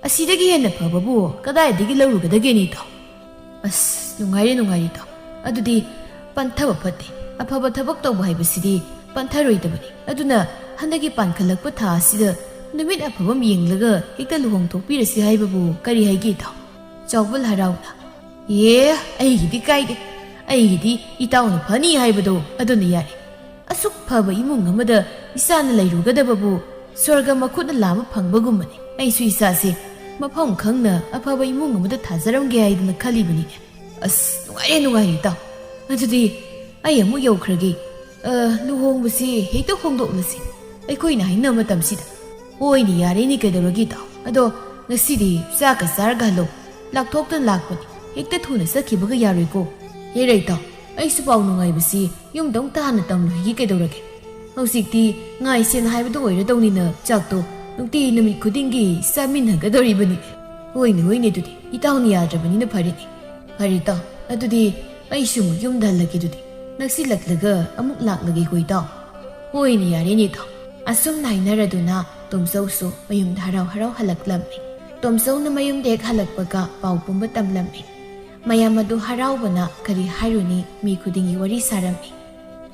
ꯑꯁꯤꯗꯒꯤ ꯍꯦꯟꯅ ꯐꯕꯕꯨ ꯀꯗꯥꯏꯗꯒꯤ ꯂꯧꯔꯨꯒꯗꯒꯦꯅꯦ ꯏꯇꯥꯎ ꯑꯁ ꯅꯨꯡꯉꯥꯏꯔꯦ ꯏꯇꯥꯎ ꯑꯗꯨꯗꯤ ꯄꯟꯊꯕ ꯐꯠꯇꯦ ꯑꯐꯕ ꯊꯕꯛ ꯇꯧꯕ ꯍꯥꯏꯕꯁꯤꯗꯤ ꯄꯟꯊꯔꯣꯏꯗꯕꯅꯤ ꯑꯗꯨꯅ ꯍꯟꯗꯛꯀꯤ ꯄꯥꯟꯈꯠꯂꯛꯄ ꯊꯥ ꯑꯁꯤꯗ ꯅꯨꯃꯤꯠ ꯑꯐꯕ ꯌꯦꯡꯂꯒ ꯍꯦꯛꯇ ꯂꯨꯍꯣꯡꯊꯣꯛꯄꯤꯔꯁꯤ ꯍꯥꯏꯕꯕꯨ ꯀꯔꯤ ꯍꯥꯏꯒꯦ ꯏꯇꯥꯎ ꯆꯥꯎꯕꯜ ꯍꯔꯥꯎꯅ ꯑꯩꯒꯤꯗꯤ ꯀꯥꯏꯗꯦ ꯑꯩꯒꯤꯗꯤ ꯏꯇꯥꯎꯅ ꯐꯅꯤ ꯍꯥꯏꯕꯗꯣ ꯑꯗꯨꯅ ꯌꯥꯔꯦ ꯑꯁꯨꯛ ꯐꯕ ꯏꯃꯨꯡ ꯑꯃꯗ ꯏꯆꯥꯅ ꯂꯩꯔꯨꯒꯗꯕꯕꯨ ꯁ꯭ꯋꯔꯒ ꯃꯈꯨꯠꯅ ꯂꯥꯝꯕ ꯐꯪꯕꯒꯨꯝꯕꯅꯤ ꯑꯩꯁꯨ ꯏꯆꯥꯁꯦ ꯃꯐꯝ ꯈꯪꯅ ꯑꯐꯕ ꯏꯃꯨꯡ ꯑꯃꯗ ꯊꯥꯖꯔꯝꯒꯦ ꯍꯥꯏꯗꯅ ꯈꯜꯂꯤꯕꯅꯤꯅꯦ ꯑꯁ ꯅꯨꯡꯉꯥꯏꯔꯦ ꯏꯇꯥꯎ ꯑꯗꯨꯗꯤ ꯑꯩ ꯑꯃꯨꯛ ꯌꯧꯈ꯭ꯔꯒꯦ ꯂꯨꯍꯣꯡꯕꯁꯤ ꯍꯦꯛꯇ ꯍꯣꯡꯗꯣꯛꯂꯁꯤ ꯑꯩꯈꯣꯏꯅ ꯍꯥꯏꯅꯕ ꯃꯇꯝꯁꯤꯗ ꯍꯣꯏꯅꯦ ꯌꯥꯔꯦꯅꯦ ꯀꯩꯗꯧꯔꯒꯦ ꯏꯇꯥꯎ ꯑꯗꯣ ꯉꯁꯤꯗꯤ ꯆꯥꯛꯀ ꯆꯥꯔꯒ ꯍꯜꯂꯣ ꯂꯥꯛꯊꯣꯛꯇꯅ ꯂꯥꯛꯄꯅꯤ ꯍꯦꯛꯇ ꯊꯨꯅ ꯆꯠꯈꯤꯕꯒ ꯌꯥꯔꯣꯏꯀꯣ ꯍꯦꯔꯥ ꯏꯇꯥꯎ ꯑꯩꯁꯨ ꯄꯥꯎ ꯅꯨꯡꯉꯥꯏꯕꯁꯤ ꯌꯨꯝꯗ ꯑꯃꯨꯛꯇ ꯍꯥꯟꯅ ꯇꯝꯂꯨꯈꯤꯒꯦ ꯀꯩꯗꯧꯔꯒꯦ ꯍꯧꯖꯤꯛꯇꯤ ꯉꯥꯏꯁꯦꯟ ꯍꯥꯏꯕꯗꯣ ꯑꯣꯏꯔꯗꯧꯅꯤꯅ ꯆꯥꯛꯇꯣ ꯅꯨꯡꯇꯤ ꯅꯨꯃꯤꯠ ꯈꯨꯗꯤꯡꯒꯤ ꯆꯥꯃꯤꯟꯅꯒꯗꯧꯔꯤꯕꯅꯤ ꯍꯣꯏꯅꯦ ꯑꯗꯨꯗꯤ ꯏꯇꯥꯎꯅ ꯌꯥꯗ꯭ꯔꯕꯅꯤꯅ ꯐꯔꯦ ꯏꯇꯥꯎ ꯑꯗꯨꯗꯤ ꯑꯩꯁꯨ ꯑꯃꯨꯛ ꯌꯨꯝꯗ ꯍꯜꯂꯒꯦ ꯑꯗꯨꯗꯤ ꯅꯛꯁꯤꯜꯂꯛꯂꯒ ꯑꯃꯨꯛ ꯂꯥꯛꯂꯒꯦꯀꯣ ꯏꯇꯥꯎ ꯍꯣꯏꯅꯦ ꯌꯥꯔꯦꯅꯦ ꯏꯇꯥꯎ ꯑꯁꯨꯝ ꯍꯥꯏꯅꯔꯗꯨꯅ ꯇꯣꯝꯆꯧꯁꯨ ꯃꯌꯨꯝꯗ ꯍꯔꯥꯎ ꯍꯜꯂꯛꯂꯝꯃꯤ ꯇꯣꯝꯆꯧꯅ ꯃꯌꯨꯝꯗ ꯍꯦꯛ ꯍꯜꯂꯛꯄꯒ ꯄꯥꯎ ꯄꯨꯝꯕ ꯇꯝꯂꯝꯃꯤ ꯃꯌꯥꯝ ꯑꯗꯨ ꯍꯔꯥꯎꯕꯅ ꯀꯔꯤ ꯍꯥꯏꯔꯨꯅꯤ ꯃꯤ ꯈꯨꯗꯤꯡꯒꯤ ꯋꯥꯔꯤ ꯁꯥꯔꯝꯃꯤ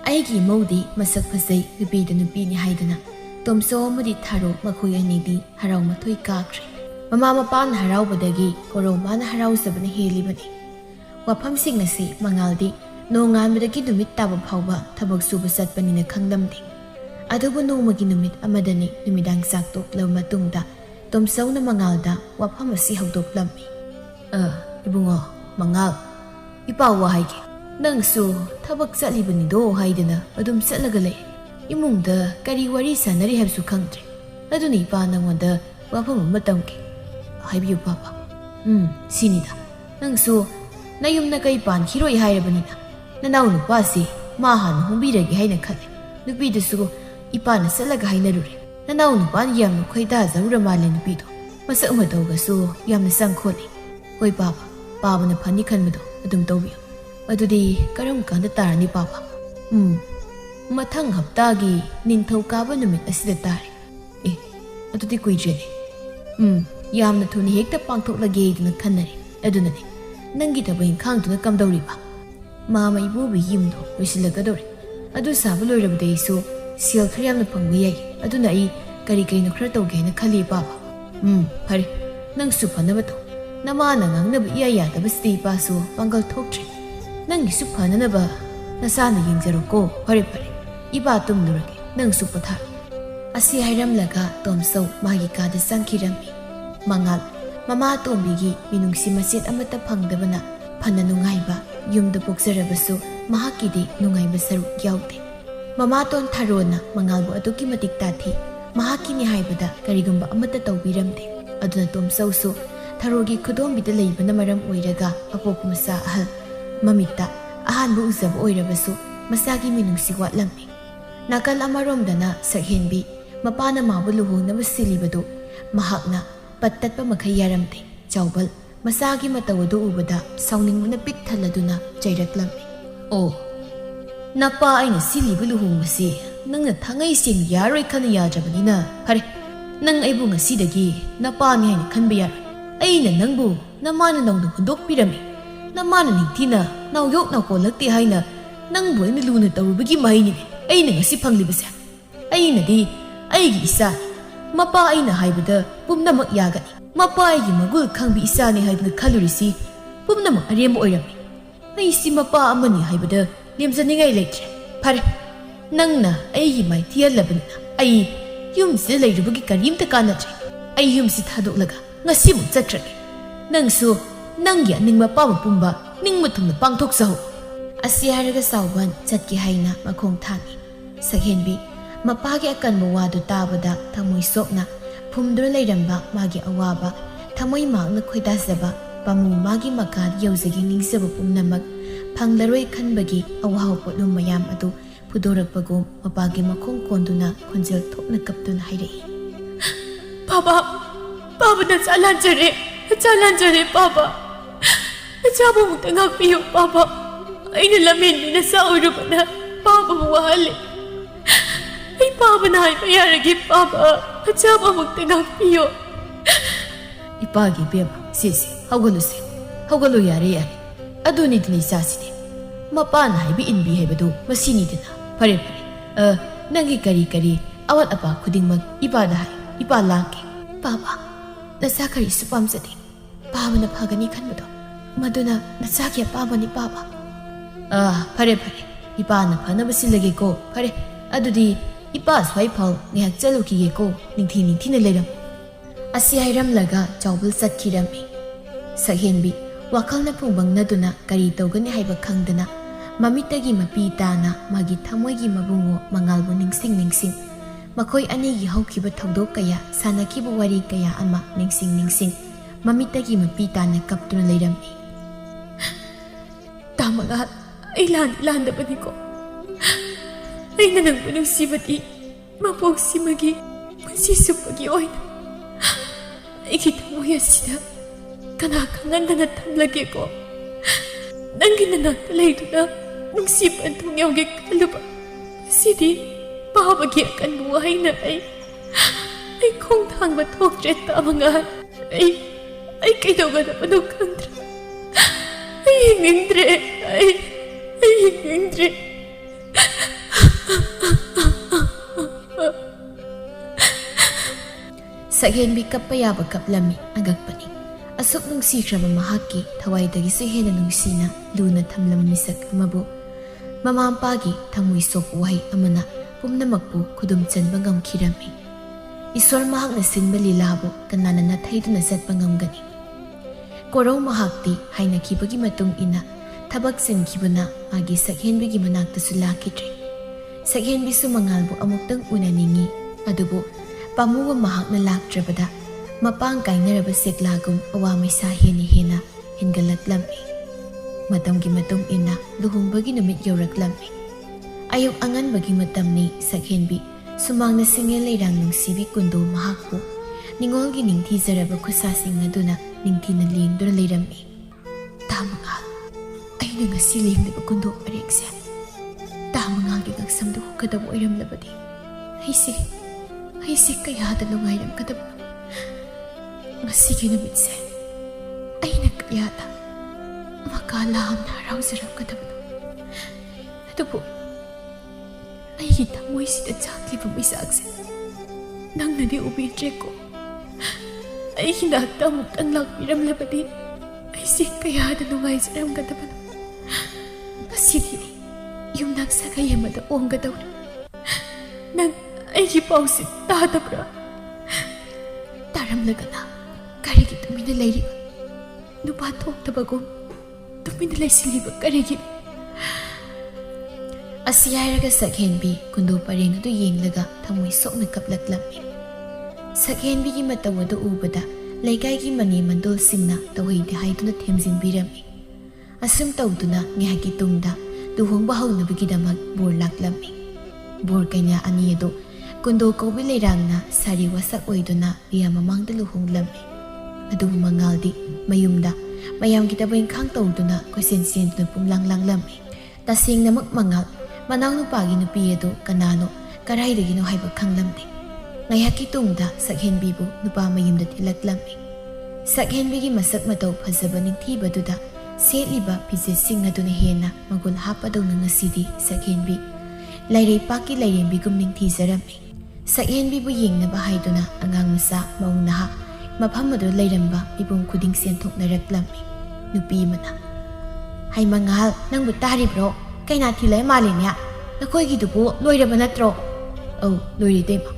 ꯑꯩꯒꯤ ꯏꯃꯧꯗꯤ ꯃꯁꯛ ꯐꯖꯩ ꯅꯨꯄꯤꯗ ꯅꯨꯄꯤꯅꯤ ꯍꯥꯏꯗꯨꯅ ꯇꯣꯝꯆꯧ ꯑꯃꯗꯤ ꯊꯥꯔꯣ ꯃꯈꯣꯏ ꯑꯅꯤꯗꯤ ꯍꯔꯥꯎ ꯃꯊꯣꯏ ꯀꯥꯈ꯭ꯔꯦ ꯃꯃꯥ ꯃꯄꯥꯅ ꯍꯔꯥꯎꯕꯗꯒꯤ ꯀꯣꯔꯧꯃꯥꯅ ꯍꯔꯥꯎꯖꯕꯅ ꯍꯦꯜꯂꯤꯕꯅꯤ ꯋꯥꯐꯝꯁꯤꯡ ꯑꯁꯤ ꯃꯉꯥꯜꯗꯤ ꯅꯣꯡꯉꯥꯟꯕꯗꯒꯤ ꯅꯨꯃꯤꯠ ꯇꯥꯕ ꯐꯥꯎꯕ ꯊꯕꯛ ꯁꯨꯕ ꯆꯠꯄꯅꯤꯅ ꯈꯪꯂꯝꯗꯦ ꯑꯗꯨꯕꯨ ꯅꯣꯡꯃꯒꯤ ꯅꯨꯃꯤꯠ ꯑꯃꯗꯅꯤ ꯅꯨꯃꯤꯗꯥꯡ ꯆꯥꯛ ꯇꯣꯛꯂꯕ ꯃꯇꯨꯡꯗ ꯇꯣꯝꯆꯧꯅ ꯃꯉꯥꯜꯗ ꯋꯥꯐꯝ ꯑꯁꯤ ꯍꯧꯗꯣꯛꯂꯝꯃꯤ ꯏꯕꯨꯡꯉꯣ Mangal, ipa wa haige. Nang su thabak chatlibanido haidena adum chatlaga lay. Imungda kari wari sanari habsu khangdre. Aduni ipa nangonda wafam ama tamge. Haibiyu papa. Sinida. Nang su nayumna kay pan hiroi hairabanina. Nanaw nupa si mahan humbiragi haina khale. Nupidasu ipa na chatlaga hainarure. Nanaw nupa yamna khoida zarura male nupido. Masak madawgasu yamna sangkholi. Hoi papa, papa na phani khanbado adum tawbiyo. Adudi karam kanda tarani papa. Mathang haptagi ningthau kaba numit asida tare. Adudi kuijene. Yamna thuni hekta pangthoklage duna khannari. Adunani nangi tabai khangduna kamdawriba. Mama ibubi yimdo loisilagadore. Adu sabu loirabade isu sel khara yamna phangba yai. Aduna ai kari kaino khara tawge na khali papa. Phare nang su phanaba to. Namana ngangnaba iya yadaba sti pasu pangal thoktre. Nangi su phananaba nasana yingjaro ko. Phare iba tumdurage nang su pathar. Asi hairamlaga tomsau magi kada sangkhirammi. Mangal mama tombigi minungsi machet amata phangdabana phana nungaiba yumda pokjarabasu mahakidi nungaiba saru yaude. Mama ton tharona mangalbu aduki matik tathi mahakini haibada karigumba amata tawbiramde. Aduna tomsau su tharogi khudombida leibana maram oiraga apok masa ahal mamita ahanbu uzaba oirabasu masagi minungsi watlammi. Nakal amaromdana sakhenbi mapana mabu luhungnaba silibadu mahakna pattatpa makhai yaramte chaubal masagi matawadu ubada sauningmana pik thaladuna chairaklammi. Oh, napa aina silibu luhungbasi nangna thangai sing yaroi khana yajabanina phare nang aibu ngasidagi napa ni haina khanba yaroi. Aina nangbu namana nongdu hundokpirami. Namana ningthina nawyok nawkolakte haina nangbu aina luna tawrubagi maini. Aina ngasi phanglibase ainadi aigi isa mapa aina haibada pumnamak yagani. Mapa aigi magul khangbi isani haidna khalurisi pumnamak aremba oirami. Aisi mapa amani haibada lemjaningai leitre. Phare nangna aigi mai thialabanina ai yumsi leirubagi karimta kanatre. Ai yumsi thadoklaga ngasi mu chatrage. Nangsu nangya ningma pama pumba ningma thumna pangthoksaho. Asi haraga sauban chatki haina makhong thani. Sakhenbi mapagi akanba wadu tabada thamoi sokna phumdura leiramba magi awaba thamoi makna khoidasaba pamu magi makad yauzagi ningsaba pumnamak phanglaroi khanbagi awaw potlum mayam adu pudorakpagum mapagi makhong konduna khonjel thokna kaptuna hairei. Baba na chalanjare baba. Achaba mukta ngakpiyo baba. Aina lamin na sa urubana baba wahali. Ay baba na ay payaragi baba. Achaba mukta ngakpiyo. Ipagi beba sisi hawgalo yare. Aduni dini saside. Mapa na haibi inbi haibadu masini dina. Pare nangi kari awat apa khudingmag ipa dahay ipa langke. Baba nasa kari supam sadi. Baba na phagani khanbado maduna nasakya baba ni baba. Pare ipa na phanaba silage ko. Pare adudi ipa swai phal ngihak chaluki ko ningthi na leiram. Asi hairamlaga chaubal satkirami. Sakhenbi wakal na phungbang naduna kari tawgani haiba khangdana mamitagi mapi tana magi thamoigi mabungo mangalbu ningsing makhoi anigi haukiba thodok kaya sanakiba wari kaya ama ningsing mamitagi mapi tana kaptuna leirammi. Tamagat ilan dabani ko. Ay nanangbu nungsibati mapoksimagi mansisupagi oina. Aigi thamoy asida kanakangandana thamlage ko. Nangi nanakta leiduna nungsipan thongyawge kaluba. Sidi babagi akan buhay na ay kung thangba thoktre tamangan ay kaidawa na panukandra. Ay hingindre. Sakhenbi kapayaba kaplami agakpani. Asok nungsikraba mahaki thawaidagi su hena nungsina luna thamlama misak amabu mamampagi thamoy sok wahay amana pumnamakpu khudum chanba ngamkhirami. Iswar mahakna sinba lilabo kanana nathaiduna satpa ngamgani. Korau mahakti hainakibagi matung ina tabak sinkibana magi sakhenbigi manaktasu lakidre. Sakhenbisu mangalbu amuktang unaningi adubu pamuwa mahakna lakdrabada mapang kainaraba seklagum awamay sahini hina hingalatlammi. Matamgi matung ina luhumbagi namit yauraklammi. Ayok angan bagi matam ni sakhenbi sumang na singil layrang ng sibi kundo mahakpo ningolgi ningti zaraba kusasing na duna ningti na lingdura layrammi. Tama nga, ay na nga siling na kundo parikse. Tama nga gigagsamdo ko kadabo ay ramlabadi. Ay si kaya dalong ay ram kadabo. Masige na mitse, ay nagkayata. Makalaham na araw sarap kadabo. Ito po, ay kita mo isita tsakli pa may saksa. Nang nadi ubidre ko, ay hinatamot ang lakmiram labadin. Ay si kaya dalong ay sarap kadabo. Masige yung nagsakaya madaong kadabo. Nang ay hipawsit tatabra. Taramlaga na, karigit tuminalayri. Nupatok tabagong, tuminalay silibag karigit. Asiyaraga sakhenbi, kundo pa rin ito yenglaga, tamoy sok nagkaplaglamin. Sakhenbi ki matawado ubada, laykay ki manimandol singna, taway dihay doon at hemzin birami. Asum tawdo na, ngahagi tungda, duhong bahaw na bigidamag, borlaklamin. Bor kanya aniyado, kundo ko bilayrang na sari wasak oido na iya mamang daluhong lami. Aduh mangaldi, mayumda, mayam kita ba yung kang tawdo na kusensin na pumlanglang lami. Tasing na magmangal, manaw nupagi nupiyedo kanano, karay da ginuhay bagkang lami. Ngayak itungda sakhenbi bu nupa mayumda tilak lami. Sakhenbi gi masak mataw pazaba ning tiba duda, setliba pizesing na dunahena magulhapa daw na ngasidi sakhenbi. Layray paki layray bigum ning tizarami. Sakhenbi bu yeng na bahay do na angang masa maung naha mapamado layramba ibong kuding sentok na raklami. Nupi mana. Hay mangal nang butari bro kay natilay malin niya. Nakoy gidupo loyraba na tro. Oh, loyri day ma.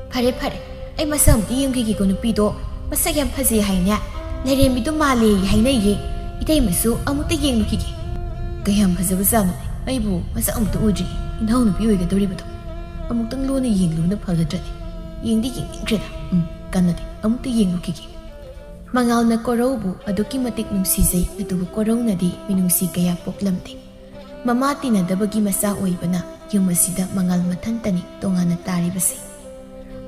Pare ay masam di yung gigi ko nupi do masagyang pazi hay niya. Layray mi do mali hay na ye. Itay masu amuta yeng nukigi. Kayang pazabasa mo ay bu masa amuta uji. Inaw nupi uy gadori ba to? Amuktang lo na yinglo na pagadrani. Yingdi yingkreda. Kanadi. Amukta yinglo kiki. Mangal na korau bu aduki matik nung sisay na tubo korau na di minungsi kaya poklamte. Mamati na dabagi masa oy ba na yung masida mangal matantani tonga na tari basi.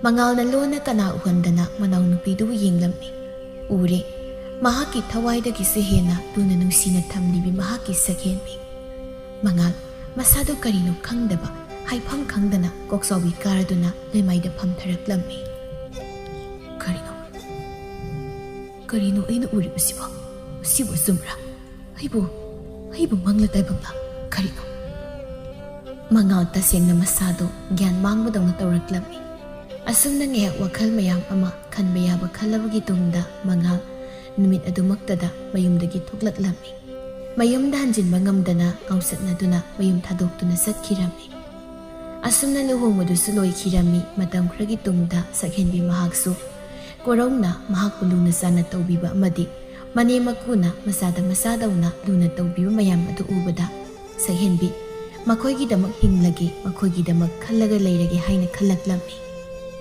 Mangal na lo na kanauhanda na manaw nupi do yinglamni. Uri, mahaki taway da kisihena duna nung sinatamlibi mahaki sakhenbi. Mangal, masado karino kangdaba haipam kangdana koksawi karaduna lemay da pamtharaklammi. Karino ay nauri ba siba? Siba sumra. Aybo manglatay bang na. Karino. Mga taseng na masado, gyan mang mo daw na tawraklammi. Asam na ngayak wakal mayang ama kan mayaba kalawagi tungda mga numit adumaktada mayumdagi tuklaklammi. Mayum dahanjin mangamda na kausat na duna mayum tadok na sat kirami. Asum na luhong mo dusuloy kirami matam kragi tungda sakhenbi mahagso. Korong na mahakulong na sana taubiba amadi manimakuna masadaw na luna taubiba mayam adu ubada. Sakhenbi makoy gidamak hinglagi makoy gidamak kalaga layragi hayna kalaklami.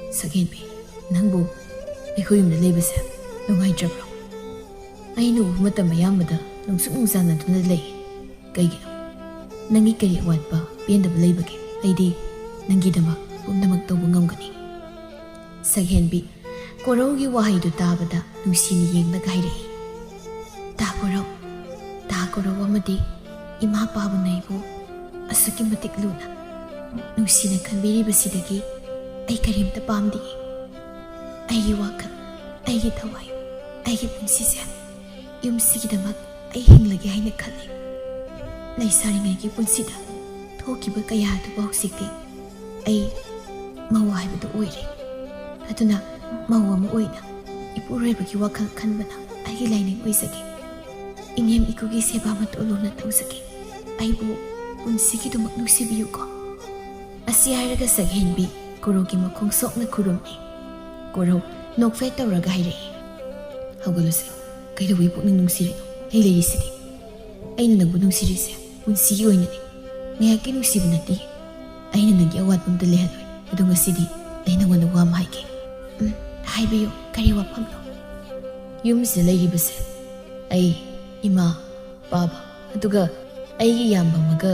Sakhenbi nangbo ay huyum na laybasa nungay jabro. Ay nuumata mayamada nung sumungsan na doon na lay. Kaya gino, nangi kari awad pa, piyanda balay bagi, ay di, nanggidama, na magtawang gani. Sakhenbi, koraw gi wahay do tabada nung siniyeng nagahayray. Ta koraw amadi, imapabo na ibo, asaki matik luna. Nung sinakanbiri ba sidagi, ay karim tapam di. Ay giwakan, ay gitaway, ay gipunsisyan. Yung sigidamak, ay hinglagi ay nagkali. Naisari nga ikipunsida, toki ba kaya ito ba huksikti, ay mawahay ba ito uwiri. Ato na, mawa mo uwi na, ipuray ba kiwakal kan ba na, ay gilay ng uwi saki. Inyam ikugi seba matulo na tau saki, ay bu, unsiki dumak nung sibiyo ko. Asiyara ka saghenbi, kuro ki makong sok na kurumi. Kuro, nokfe tau raga hayri. Hagulusik, ꯀꯩꯗꯧꯕꯩ ꯄꯨꯛꯅꯤꯡ ꯅꯨꯡꯁꯤꯔꯤꯅꯣ ꯑꯩ ꯂꯩꯔꯤꯁꯤꯗꯤ ꯑꯩꯅ ꯅꯪꯕꯨ ꯅꯨꯡꯁꯤꯔꯤꯁꯦ ꯄꯨꯟꯁꯤꯒꯤ ꯑꯣꯏꯅꯅꯤ ꯉꯥꯏꯍꯥꯛꯀꯤ ꯅꯨꯡꯁꯤꯕ ꯅꯠꯇꯦ ꯑꯩꯅ ꯅꯪꯒꯤ ꯑꯋꯥꯠꯄ ꯑꯝꯇ ꯂꯩꯍꯜꯂꯣꯏ ꯑꯗꯣ ꯉꯁꯤꯗꯤ ꯑꯩ ꯅꯪꯉꯣꯟꯗ ꯋꯥ ꯑꯃ ꯍꯥꯏꯒꯦ ꯍꯥꯏꯕꯤꯌꯨ ꯀꯔꯤ ꯋꯥꯐꯝꯅꯣ ꯌꯨꯝꯁꯤꯗ ꯂꯩꯔꯤꯕꯁꯦ ꯑꯩ ꯏꯃꯥ ꯕꯥꯕꯥ ꯑꯗꯨꯒ ꯑꯩꯒꯤ ꯏꯌꯥꯝꯕ ꯑꯃꯒ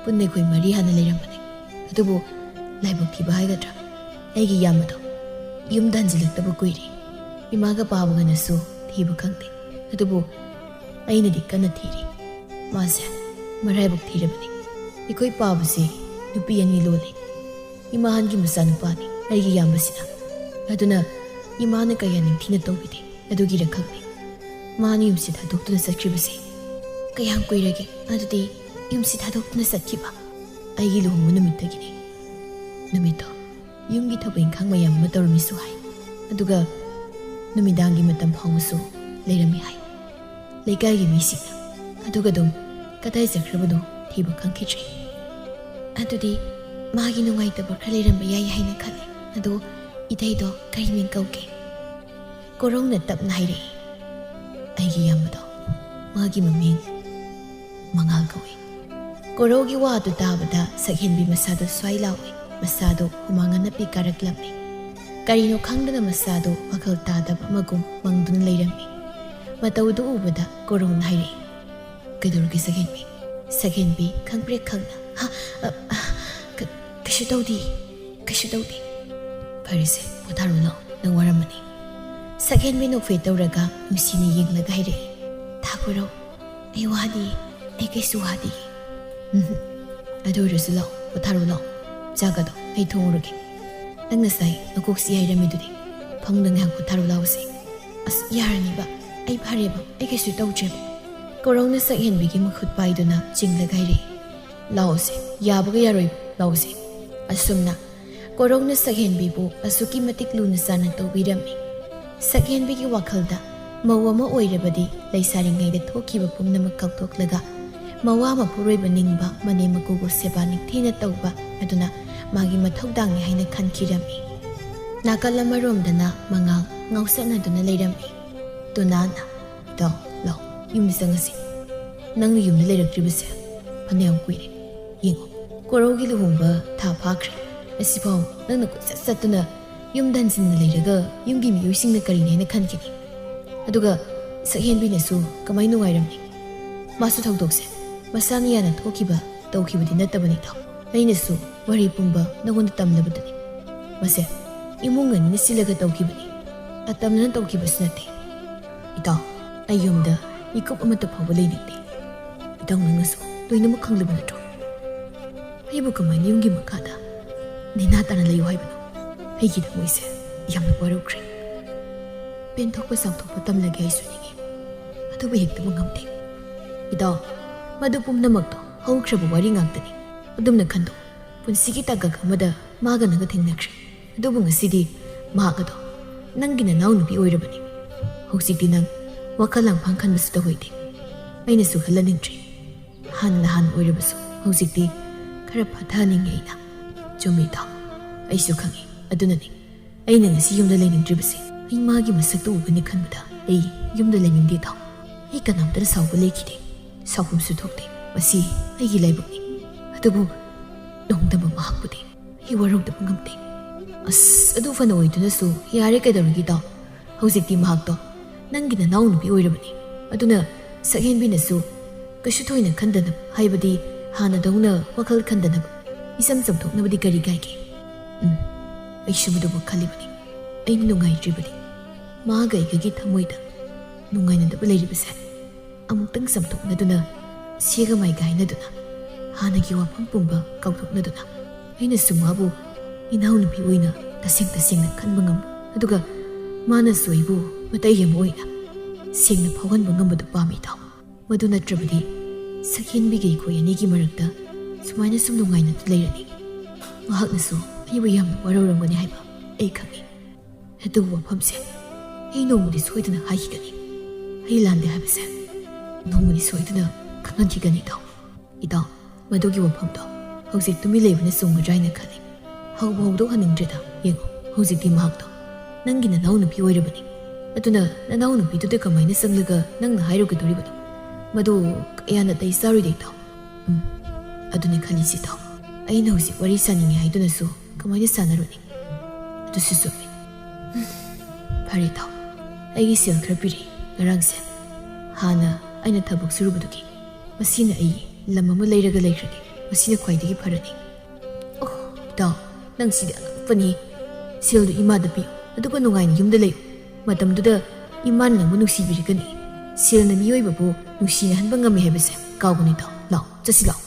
ꯄꯨꯟꯅ ꯑꯩꯈꯣꯏ ꯃꯔꯤ ꯍꯥꯟꯅ ꯂꯩꯔꯝꯕꯅꯤ ꯑꯗꯨꯕꯨ ꯂꯥꯏꯕꯛ ꯊꯤꯕ ꯍꯥꯏꯒꯗ꯭ꯔꯥ ꯑꯩꯒꯤ ꯏꯌꯥꯝꯕꯗꯣ ꯌꯨꯝꯗ ꯍꯟꯖꯤꯜꯂꯛꯇꯕ ꯀꯨꯏꯔꯦ ꯏꯃꯥꯒ ꯄꯥꯕꯒꯅꯁꯨ ꯊꯤꯕ ꯈꯪꯗꯦ ꯑꯗꯨꯕꯨ ꯑꯩꯅꯗꯤ ꯀꯟꯅ ꯊꯤꯔꯤ ꯃꯥꯁꯦ ꯃꯔꯥꯏꯕꯛ ꯊꯤꯔꯕꯅꯤ ꯑꯩꯈꯣꯏ ꯄꯥꯕꯁꯦ ꯅꯨꯄꯤ 2 ꯂꯣꯜꯂꯤ ꯏꯃꯥꯍꯟꯒꯤ ꯃꯆꯥꯅꯨꯄꯥꯅꯤ ꯑꯩꯒꯤ ꯏꯌꯥꯝꯕꯁꯤꯅ ꯑꯗꯨꯅ ꯏꯃꯥꯅ ꯀꯌꯥ ꯅꯤꯡꯊꯤꯅ ꯇꯧꯕꯤꯗꯦ ꯑꯗꯨꯒꯤꯔ ꯈꯪꯗꯦ ꯃꯥꯅ ꯌꯨꯝꯁꯤ ꯊꯥꯗꯣꯛꯇꯨꯅ ꯆꯠꯈ꯭ꯔꯤꯕꯁꯦ ꯀꯌꯥꯝ ꯀꯨꯏꯔꯒꯦ ꯑꯗꯨꯗꯤ ꯌꯨꯝꯁꯤ ꯊꯥꯗꯣꯛꯇꯨꯅ ꯆꯠꯈꯤꯕ ꯑꯩꯒꯤ ꯂꯨꯍꯣꯡꯕ ꯅꯨꯃꯤꯠꯇꯒꯤꯅꯤ ꯅꯨꯃꯤꯠꯇꯣ ꯌꯨꯝꯒꯤ ꯊꯕꯛ ꯏꯪꯈꯥꯡ ꯃꯌꯥꯝ ꯑꯃ ꯇꯧꯔꯝꯃꯤꯁꯨ ꯍꯥꯏ ꯑꯗꯨꯒ ꯅꯨꯃꯤꯗꯥꯡꯒꯤ ꯃꯇꯝ ꯐꯥꯎꯕꯁꯨ ꯂꯩꯔꯝꯃꯤ ꯍꯥꯏ ꯂꯩꯀꯥꯏꯒꯤ ꯃꯤꯁꯤꯡꯅ ꯑꯗꯨꯒ ꯑꯗꯨꯝ ꯀꯗꯥꯏ ꯆꯠꯈ꯭ꯔꯕꯅꯣ ꯊꯤꯕ ꯈꯪꯈꯤꯗ꯭ꯔꯦ ꯑꯗꯨꯗꯤ ꯃꯥꯒꯤ ꯅꯨꯡꯉꯥꯏꯇꯕ ꯈꯔ ꯂꯩꯔꯝꯕ ꯌꯥꯏ ꯍꯥꯏꯅ ꯈꯜꯂꯤ ꯑꯗꯣ ꯏꯊꯩꯗꯣ ꯀꯔꯤ ꯃꯤꯡ ꯀꯧꯒꯦ ꯀꯣꯔꯧꯅ ꯇꯞꯅ ꯍꯥꯏꯔꯛꯏ ꯑꯩꯒꯤ ꯏꯌꯥꯝꯕꯗꯣ ꯃꯥꯒꯤ ꯃꯃꯤꯡ ꯃꯉꯥꯜ ꯀꯧꯏ ꯀꯣꯔꯧꯒꯤ ꯋꯥꯗꯨ ꯇꯥꯕꯗ ꯁꯛꯍꯦꯟꯕꯤ ꯃꯁꯥꯗꯣ ꯁ꯭ꯋꯥꯏ ꯂꯥꯎꯏ ꯃꯁꯥꯗꯣ ꯍꯨꯃꯥꯡ ꯑꯅꯞꯄꯤ ꯀꯥꯔꯛꯂꯝꯃꯤ ꯀꯔꯤꯅꯣ ꯈꯪꯗꯅ ꯃꯁꯥꯗꯣ ꯋꯥꯈꯜ ꯇꯥꯗꯕ ꯑꯃꯒꯨꯝ ꯃꯪꯗꯨꯅ ꯂꯩꯔꯝꯃꯤ ꯃꯇꯧꯗꯨ ꯎꯕꯗ ꯀꯣꯔꯧꯅ ꯍꯥꯏꯔꯛꯏ ꯀꯩꯗꯧꯔꯒꯦ ꯁꯛꯍꯦꯟꯕꯤ ꯁꯛꯍꯦꯟꯕꯤ ꯈꯪꯄ꯭ꯔꯦꯛ ꯈꯪꯅ ꯀꯩꯁꯨ ꯇꯧꯗꯦ ꯀꯩꯁꯨ ꯇꯧꯗꯦ ꯐꯔꯦꯁꯦ ꯄꯣꯊꯥꯔꯣ ꯂꯥꯛꯑꯣ ꯅꯪ ꯋꯥꯔꯝꯃꯅꯤ ꯁꯛꯍꯦꯟꯕꯤ ꯅꯣꯛꯐꯦꯠ ꯇꯧꯔꯒ ꯅꯨꯡꯁꯤꯅ ꯌꯦꯡꯂꯒ ꯍꯥꯏꯔꯛꯏ ꯊꯥ ꯀꯣꯔꯧ ꯑꯩ ꯋꯥꯗꯦ ꯑꯩ ꯀꯩꯁꯨ ꯋꯥꯗꯦ ꯑꯗꯨ ꯑꯣꯏꯔꯁꯨ ꯂꯥꯛꯑꯣ ꯄꯣꯊꯥꯔꯣ ꯂꯥꯛꯑꯣ ꯆꯥꯛꯀꯗꯣ ꯑꯩ ꯊꯣꯡꯉꯨꯔꯒꯦ ꯅꯪ ꯉꯁꯥꯏ ꯅꯀꯣꯛꯁꯤ ꯍꯥꯏꯔꯝꯃꯤꯗꯨꯗꯤ ꯐꯃꯨꯡꯗ ꯉꯥꯏꯍꯥꯛ ꯄꯣꯊꯥꯔꯣ ꯂꯥꯛꯑꯣꯁꯦ ꯑꯁ ꯌꯥꯔꯅꯤꯕ ꯑꯩ ꯐꯔꯦꯕ ꯑꯩ ꯀꯩꯁꯨ ꯇꯧꯗ꯭ꯔꯦꯕ ꯀꯣꯔꯧꯅ ꯁꯛꯍꯦꯟꯕꯤꯒꯤ ꯃꯈꯨꯠ ꯄꯥꯏꯗꯨꯅ ꯆꯤꯡꯂꯒ ꯍꯥꯏꯔꯛꯏ ꯂꯥꯛꯑꯣꯁꯦ ꯌꯥꯕꯒ ꯌꯥꯔꯣꯏꯕ ꯂꯥꯛꯑꯣꯁꯦ ꯑꯁꯨꯝꯅ ꯀꯣꯔꯧꯅ ꯁꯛꯍꯦꯟꯕꯤꯕꯨ ꯑꯁꯨꯛꯀꯤ ꯃꯇꯤꯛ ꯂꯨꯅ ꯆꯥꯟꯅ ꯇꯧꯕꯤꯔꯝꯃꯤ ꯁꯛꯍꯦꯟꯕꯤꯒꯤ ꯋꯥꯈꯜꯗ ꯃꯧ ꯑꯃ ꯑꯣꯏꯔꯕꯗꯤ ꯂꯩꯁꯥꯔꯤꯉꯩꯗ ꯊꯣꯛꯈꯤꯕ ꯄꯨꯝꯅꯃꯛ ꯀꯥꯎꯊꯣꯛꯂꯒ ꯃꯋꯥ ꯃꯄꯨꯔꯣꯏꯕ ꯅꯤꯡꯕ ꯃꯅꯦꯝ ꯃꯀꯨꯕꯨ ꯁꯦꯕꯥ ꯅꯤꯡꯊꯤꯅ ꯇꯧꯕ ꯑꯗꯨꯅ ꯃꯥꯒꯤ ꯃꯊꯧꯗꯥꯡꯅꯤ ꯍꯥꯏꯅ ꯈꯟꯈꯤꯔꯝꯃꯤ ꯅꯥꯀꯜ ꯑꯃꯔꯣꯝꯗꯅ ꯃꯉꯥꯜ ꯉꯥꯎꯆꯠꯅꯗꯨꯅ ꯂꯩꯔꯝꯃꯤ ꯇꯨꯅꯥꯅ ꯏꯇꯥꯎ ꯂꯥꯎ ꯌꯨꯝꯗ ꯆꯪꯉꯁꯤ ꯅꯪꯅ ꯌꯨꯝꯗ ꯂꯩꯔꯛꯇ꯭ꯔꯤꯕꯁꯦ ꯐꯅꯌꯥꯝ ꯀꯨꯏꯔꯦ ꯌꯦꯡꯉꯣ ꯀꯣꯔꯧꯒꯤ ꯂꯨꯍꯣꯡꯕ ꯊꯥ ꯐꯥꯈ꯭ꯔꯦ ꯑꯁꯤꯐꯥꯎ ꯅꯪꯅ ꯀꯣꯏꯆꯠ ꯆꯠꯇꯨꯅ ꯌꯨꯝꯗ ꯍꯟꯖꯤꯟꯅ ꯂꯩꯔꯒ ꯌꯨꯝꯒꯤ ꯃꯤꯑꯣꯏꯁꯤꯡꯅ ꯀꯔꯤꯅꯤ ꯍꯥꯏꯅ ꯈꯟꯈꯤꯅꯤ ꯑꯗꯨꯒ ꯁꯛꯍꯦꯟꯕꯤꯅꯁꯨ ꯀꯃꯥꯏꯅ ꯅꯨꯡꯉꯥꯏꯔꯝꯅꯤ ꯃꯥꯁꯨ ꯊꯧꯗꯣꯛꯁꯦ ꯃꯁꯥꯅ ꯌꯥꯅ ꯊꯣꯛꯈꯤꯕ ꯇꯧꯈꯤꯕꯗꯤ ꯅꯠꯇꯕꯅꯤ ꯏꯇꯥꯎ ꯑꯩꯅꯁꯨ ꯋꯥꯔꯤ ꯄꯨꯝꯕ ꯅꯉꯣꯟꯗ ꯇꯝꯂꯕꯗꯨꯅꯤ ꯃꯁꯦ ꯏꯃꯨꯡ ꯑꯅꯤꯅ ꯁꯤꯜꯂꯒ ꯇꯧꯈꯤꯕꯅꯤ ꯑꯇꯝꯅꯅ ꯇꯧꯈꯤꯕꯁꯨ ꯅꯠꯇꯦ ꯏꯇꯥꯎ ꯑꯩ ꯌꯨꯝꯗ ꯃꯤꯀꯨꯞ ꯑꯃꯠꯇ ꯐꯥꯎꯕ ꯂꯩꯅꯤꯡꯗꯦ ꯏꯇꯥꯎ ꯅꯪꯅꯁꯨ ꯂꯣꯏꯅꯃꯛ ꯈꯪꯂꯕ ꯅꯠꯇ꯭ꯔꯣ ꯑꯩꯕꯨ ꯀꯃꯥꯏꯅ ꯌꯨꯝꯒꯤ ꯃꯈꯥꯗ ꯅꯦꯅꯥ ꯇꯥꯅ ꯂꯩꯌꯨ ꯍꯥꯏꯕꯅꯣ ꯑꯩꯒꯤ ꯊꯃꯣꯏꯁꯦ ꯌꯥꯝꯅ ꯋꯥꯔꯧꯈ꯭ꯔꯦ ꯄꯦꯟꯊꯣꯛꯄ ꯆꯥꯎꯊꯣꯛꯄ ꯇꯝꯂꯒꯦ ꯑꯩꯁꯨ ꯅꯤꯡꯉꯤ ꯑꯗꯨꯕꯨ ꯍꯦꯛꯇꯕꯨ ꯉꯝꯗꯦ ꯏꯇꯥꯎ ꯃꯗꯨ ꯄꯨꯝꯅꯃꯛꯇꯣ ꯍꯧꯈ꯭ꯔꯕ ꯋꯥꯔꯤ ꯉꯥꯛꯇꯅꯤ ꯑꯗꯨꯝꯅ ꯈꯟꯗꯣꯛ ꯄꯨꯟꯁꯤꯒꯤ ꯇꯥꯡꯀꯛ ꯑꯃꯗ ꯃꯥꯒ ꯅꯪꯒ ꯊꯦꯡꯅꯈ꯭ꯔꯦ ꯑꯗꯨꯕꯨ ꯉꯁꯤꯗꯤ ꯃꯍꯥꯛ ꯑꯗꯣ ꯅꯪꯒꯤ ꯅꯅꯥꯎ ꯅꯨꯄꯤ ꯑꯣꯏꯔꯕꯅꯤ ꯍꯧꯖꯤꯛꯇꯤ ꯅꯪ ꯋꯥꯈꯜ ꯂꯥꯡꯐꯥꯡ ꯈꯟꯕꯁꯨ ꯇꯧꯍꯩꯗꯦ ꯑꯩꯅꯁꯨ ꯈꯜꯍꯟꯅꯤꯡꯗ꯭ꯔꯤ ꯍꯥꯟꯅ ꯑꯣꯏꯔꯕꯁꯨ ꯍꯧꯖꯤꯛꯇꯤ ꯈꯔ ꯐꯊꯍꯟꯅꯤꯡꯉꯦ ꯑꯩꯅ ꯆꯨꯝꯃꯤ ꯏꯇꯥꯎ ꯑꯩꯁꯨ ꯈꯪꯉꯤ ꯑꯗꯨꯅꯅꯤ ꯑꯩꯅ ꯉꯁꯤ ꯌꯨꯝꯗ ꯂꯩꯅꯤꯡꯗ꯭ꯔꯤꯕꯁꯦ ꯑꯩ ꯃꯥꯒꯤ ꯃꯁꯛꯇꯨ ꯎꯒꯅꯤ ꯈꯟꯕꯗ ꯑꯩ ꯌꯨꯝꯗ ꯂꯩꯅꯤꯡꯗꯦ ꯏꯇꯥꯎ ꯑꯩ ꯀꯅꯥꯝꯇꯅ ꯁꯥꯎꯕ ꯂꯩꯈꯤꯗꯦ ꯁꯥꯎꯐꯝꯁꯨ ꯊꯣꯛꯇꯦ ꯃꯁꯤ ꯑꯩꯒꯤ ꯂꯥꯏꯕꯛꯅꯤ ꯑꯗꯨꯕꯨ ꯅꯣꯡꯗꯝꯕ ꯃꯍꯥꯛꯄꯨꯗꯤ ꯑꯩ ꯋꯥꯔꯧꯗꯕ ꯉꯝꯗꯦ ꯑꯁ ꯑꯗꯨ ꯐꯅ ꯑꯣꯏꯗꯨꯅꯁꯨ ꯌꯥꯔꯦ ꯀꯩꯗꯧꯔꯒꯦ ꯏꯇꯥꯎ ꯍꯧꯖꯤꯛꯇꯤ ꯃꯍꯥꯛꯇꯣ ꯅꯪꯒꯤ ꯅꯅꯥꯎ ꯅꯨꯄꯤ ꯑꯣꯏꯔꯕꯅꯤ ꯑꯗꯨꯅ ꯁꯛꯍꯦꯟꯕꯤꯅꯁꯨ ꯀꯩꯁꯨ ꯊꯣꯏꯅ ꯈꯟꯗꯅꯕ ꯍꯥꯏꯕꯗꯤ ꯍꯥꯟꯅꯗꯧꯅ ꯋꯥꯈꯜ ꯈꯟꯗꯅꯕ ꯏꯆꯝ ꯆꯝꯊꯣꯛꯅꯕꯗꯤ ꯀꯔꯤ ꯀꯥꯏꯒꯦ ꯑꯩꯁꯨ ꯃꯗꯨꯕꯨ ꯈꯜꯂꯤꯕꯅꯤ ꯑꯩꯅ ꯅꯨꯡꯉꯥꯏꯇ꯭ꯔꯤꯕꯗꯤ ꯃꯥꯒ ꯑꯩꯒꯒꯤ ꯊꯃꯣꯏꯗ ꯅꯨꯡꯉꯥꯏꯅꯗꯕ ꯂꯩꯔꯤꯕꯁꯦ ꯑꯃꯨꯛꯇꯪ ꯆꯝꯊꯣꯛꯅꯗꯨꯅ ꯁꯦꯒ ꯃꯥꯏꯒ ꯍꯥꯏꯅꯗꯨꯅ ꯍꯥꯟꯅꯒꯤ ꯋꯥꯐꯝ ꯄꯨꯝꯕ ꯀꯥꯎꯊꯣꯛꯅꯗꯨꯅ ꯑꯩꯅꯁꯨ ꯃꯥꯕꯨ ꯏꯅꯥꯎꯅꯨꯄꯤ ꯑꯣꯏꯅ ꯇꯁꯦꯡ ꯇꯁꯦꯡꯅ ꯈꯟꯕ ꯉꯝꯕ ꯑꯗꯨꯒ ꯃꯥꯅꯁꯨ ꯑꯩꯕꯨ ꯃꯇꯩ ꯑꯃ ꯑꯣꯏꯅ ꯁꯦꯡꯅ ꯐꯥꯎꯍꯟꯕ ꯉꯝꯕꯗꯨ ꯄꯥꯝꯃꯤ ꯏꯇꯥꯎ ꯃꯗꯨ ꯅꯠꯇ꯭ꯔꯕꯗꯤ ꯁꯛꯍꯦꯟꯕꯤꯒ ꯑꯩꯈꯣꯏ ꯑꯅꯤꯒꯤ ꯃꯔꯛꯇ ꯁꯨꯃꯥꯏꯅ ꯁꯨꯝ ꯅꯨꯡꯉꯥꯏꯅ ꯂꯩꯔꯅꯤ ꯃꯍꯥꯛꯅꯁꯨ ꯑꯩꯕꯨ ꯌꯥꯝꯅ ꯋꯥꯔꯧꯔꯝꯒꯅꯤ ꯍꯥꯏꯕ ꯑꯩ ꯈꯪꯉꯤ ꯑꯗꯨꯕꯨ ꯋꯥꯐꯝꯁꯦ ꯑꯩ ꯅꯣꯡꯃꯗꯤ ꯁꯣꯏꯗꯅ ꯍꯥꯏꯈꯤꯒꯅꯤ ꯑꯩ ꯂꯥꯟꯗꯦ ꯍꯥꯏꯕꯁꯦ ꯅꯣꯡꯃꯗꯤ ꯁꯣꯏꯗꯅ ꯈꯪꯍꯟꯈꯤꯒꯅꯤ ꯏꯇꯥꯎ ꯃꯗꯨꯒꯤ ꯋꯥꯐꯝꯗꯣ ꯍꯧꯖꯤꯛ ꯇꯨꯃꯤꯟ ꯂꯩꯕꯅ ꯆꯨꯝꯒꯗ꯭ꯔꯥ ꯍꯥꯏꯅ ꯈꯜꯂꯤ ꯍꯧꯗꯣꯛꯍꯟꯅꯤꯡꯗ꯭ꯔꯦꯗ ꯌꯦꯡꯉꯣ ꯍꯧꯖꯤꯛꯇꯤ ꯃꯍꯥꯛꯇꯣ ꯅꯪꯒꯤ ꯅꯅꯥꯎ ꯅꯨꯄꯤ ꯑꯣꯏꯔꯕꯅꯤ ꯑꯗꯨꯅ ꯅꯅꯥꯎ ꯅꯨꯄꯤꯗꯨꯗ ꯀꯃꯥꯏꯅ ꯆꯪꯂꯒ ꯅꯪꯅ ꯍꯥꯏꯔꯨꯒꯗꯧꯔꯤꯕꯅꯣ ꯃꯗꯨ ꯀꯌꯥꯅ ꯇꯩ ꯆꯥꯔꯣꯏꯗꯩ ꯏꯇꯥꯎ ꯑꯗꯨꯅꯤ ꯈꯜꯂꯤꯁꯤ ꯏꯇꯥꯎ ꯑꯩꯅ ꯍꯧꯖꯤꯛ ꯋꯥꯔꯤ ꯁꯥꯅꯤꯡꯉꯤ ꯍꯥꯏꯗꯨꯅꯁꯨ ꯀꯃꯥꯏꯅ ꯁꯥꯟꯅꯔꯨꯅꯤ ꯑꯗꯨꯁꯨ ꯆꯨꯝꯃꯤ ꯐꯔꯦ ꯏꯇꯥꯎ ꯑꯩꯒꯤ ꯁꯦꯜ ꯈꯔ ꯄꯤꯔꯛꯏ ꯉꯔꯥꯡꯁꯦ ꯍꯥꯟꯅ ꯑꯩꯅ ꯊꯕꯛ ꯁꯨꯔꯨꯕꯗꯨꯒꯤ ꯃꯁꯤꯅ ꯑꯩ ꯂꯝ ꯑꯃ ꯂꯩꯔꯒ ꯂꯩꯈ꯭ꯔꯒꯦ ꯃꯁꯤꯅ ꯈ꯭ꯋꯥꯏꯗꯒꯤ ꯐꯔꯅꯤ ꯑꯣ ꯏꯇꯥꯎ ꯅꯪ ꯁꯤꯗꯤ ꯑꯉꯛꯄꯅꯤ ꯁꯦꯜꯗꯨ ꯏꯃꯥꯗ ꯄꯤꯌꯨ ꯑꯗꯨꯒ ꯅꯨꯡꯉꯥꯏꯅ ꯌꯨꯝꯗ ꯂꯩꯌꯨ ꯃꯇꯝꯗꯨꯗ ꯏꯃꯥꯅ ꯅꯪꯕꯨ ꯅꯨꯡꯁꯤꯕꯤꯔꯒꯅꯤ ꯁꯦꯜꯅ ꯃꯤꯑꯣꯏꯕꯕꯨ ꯅꯨꯡꯁꯤꯅꯍꯟꯕ ꯉꯝꯃꯤ ꯍꯥꯏꯕꯁꯦ ꯀꯥꯎꯒꯅꯨ ꯏꯇꯥꯎ ꯂꯥꯎ ꯆꯠꯁꯤ ꯂꯥꯎ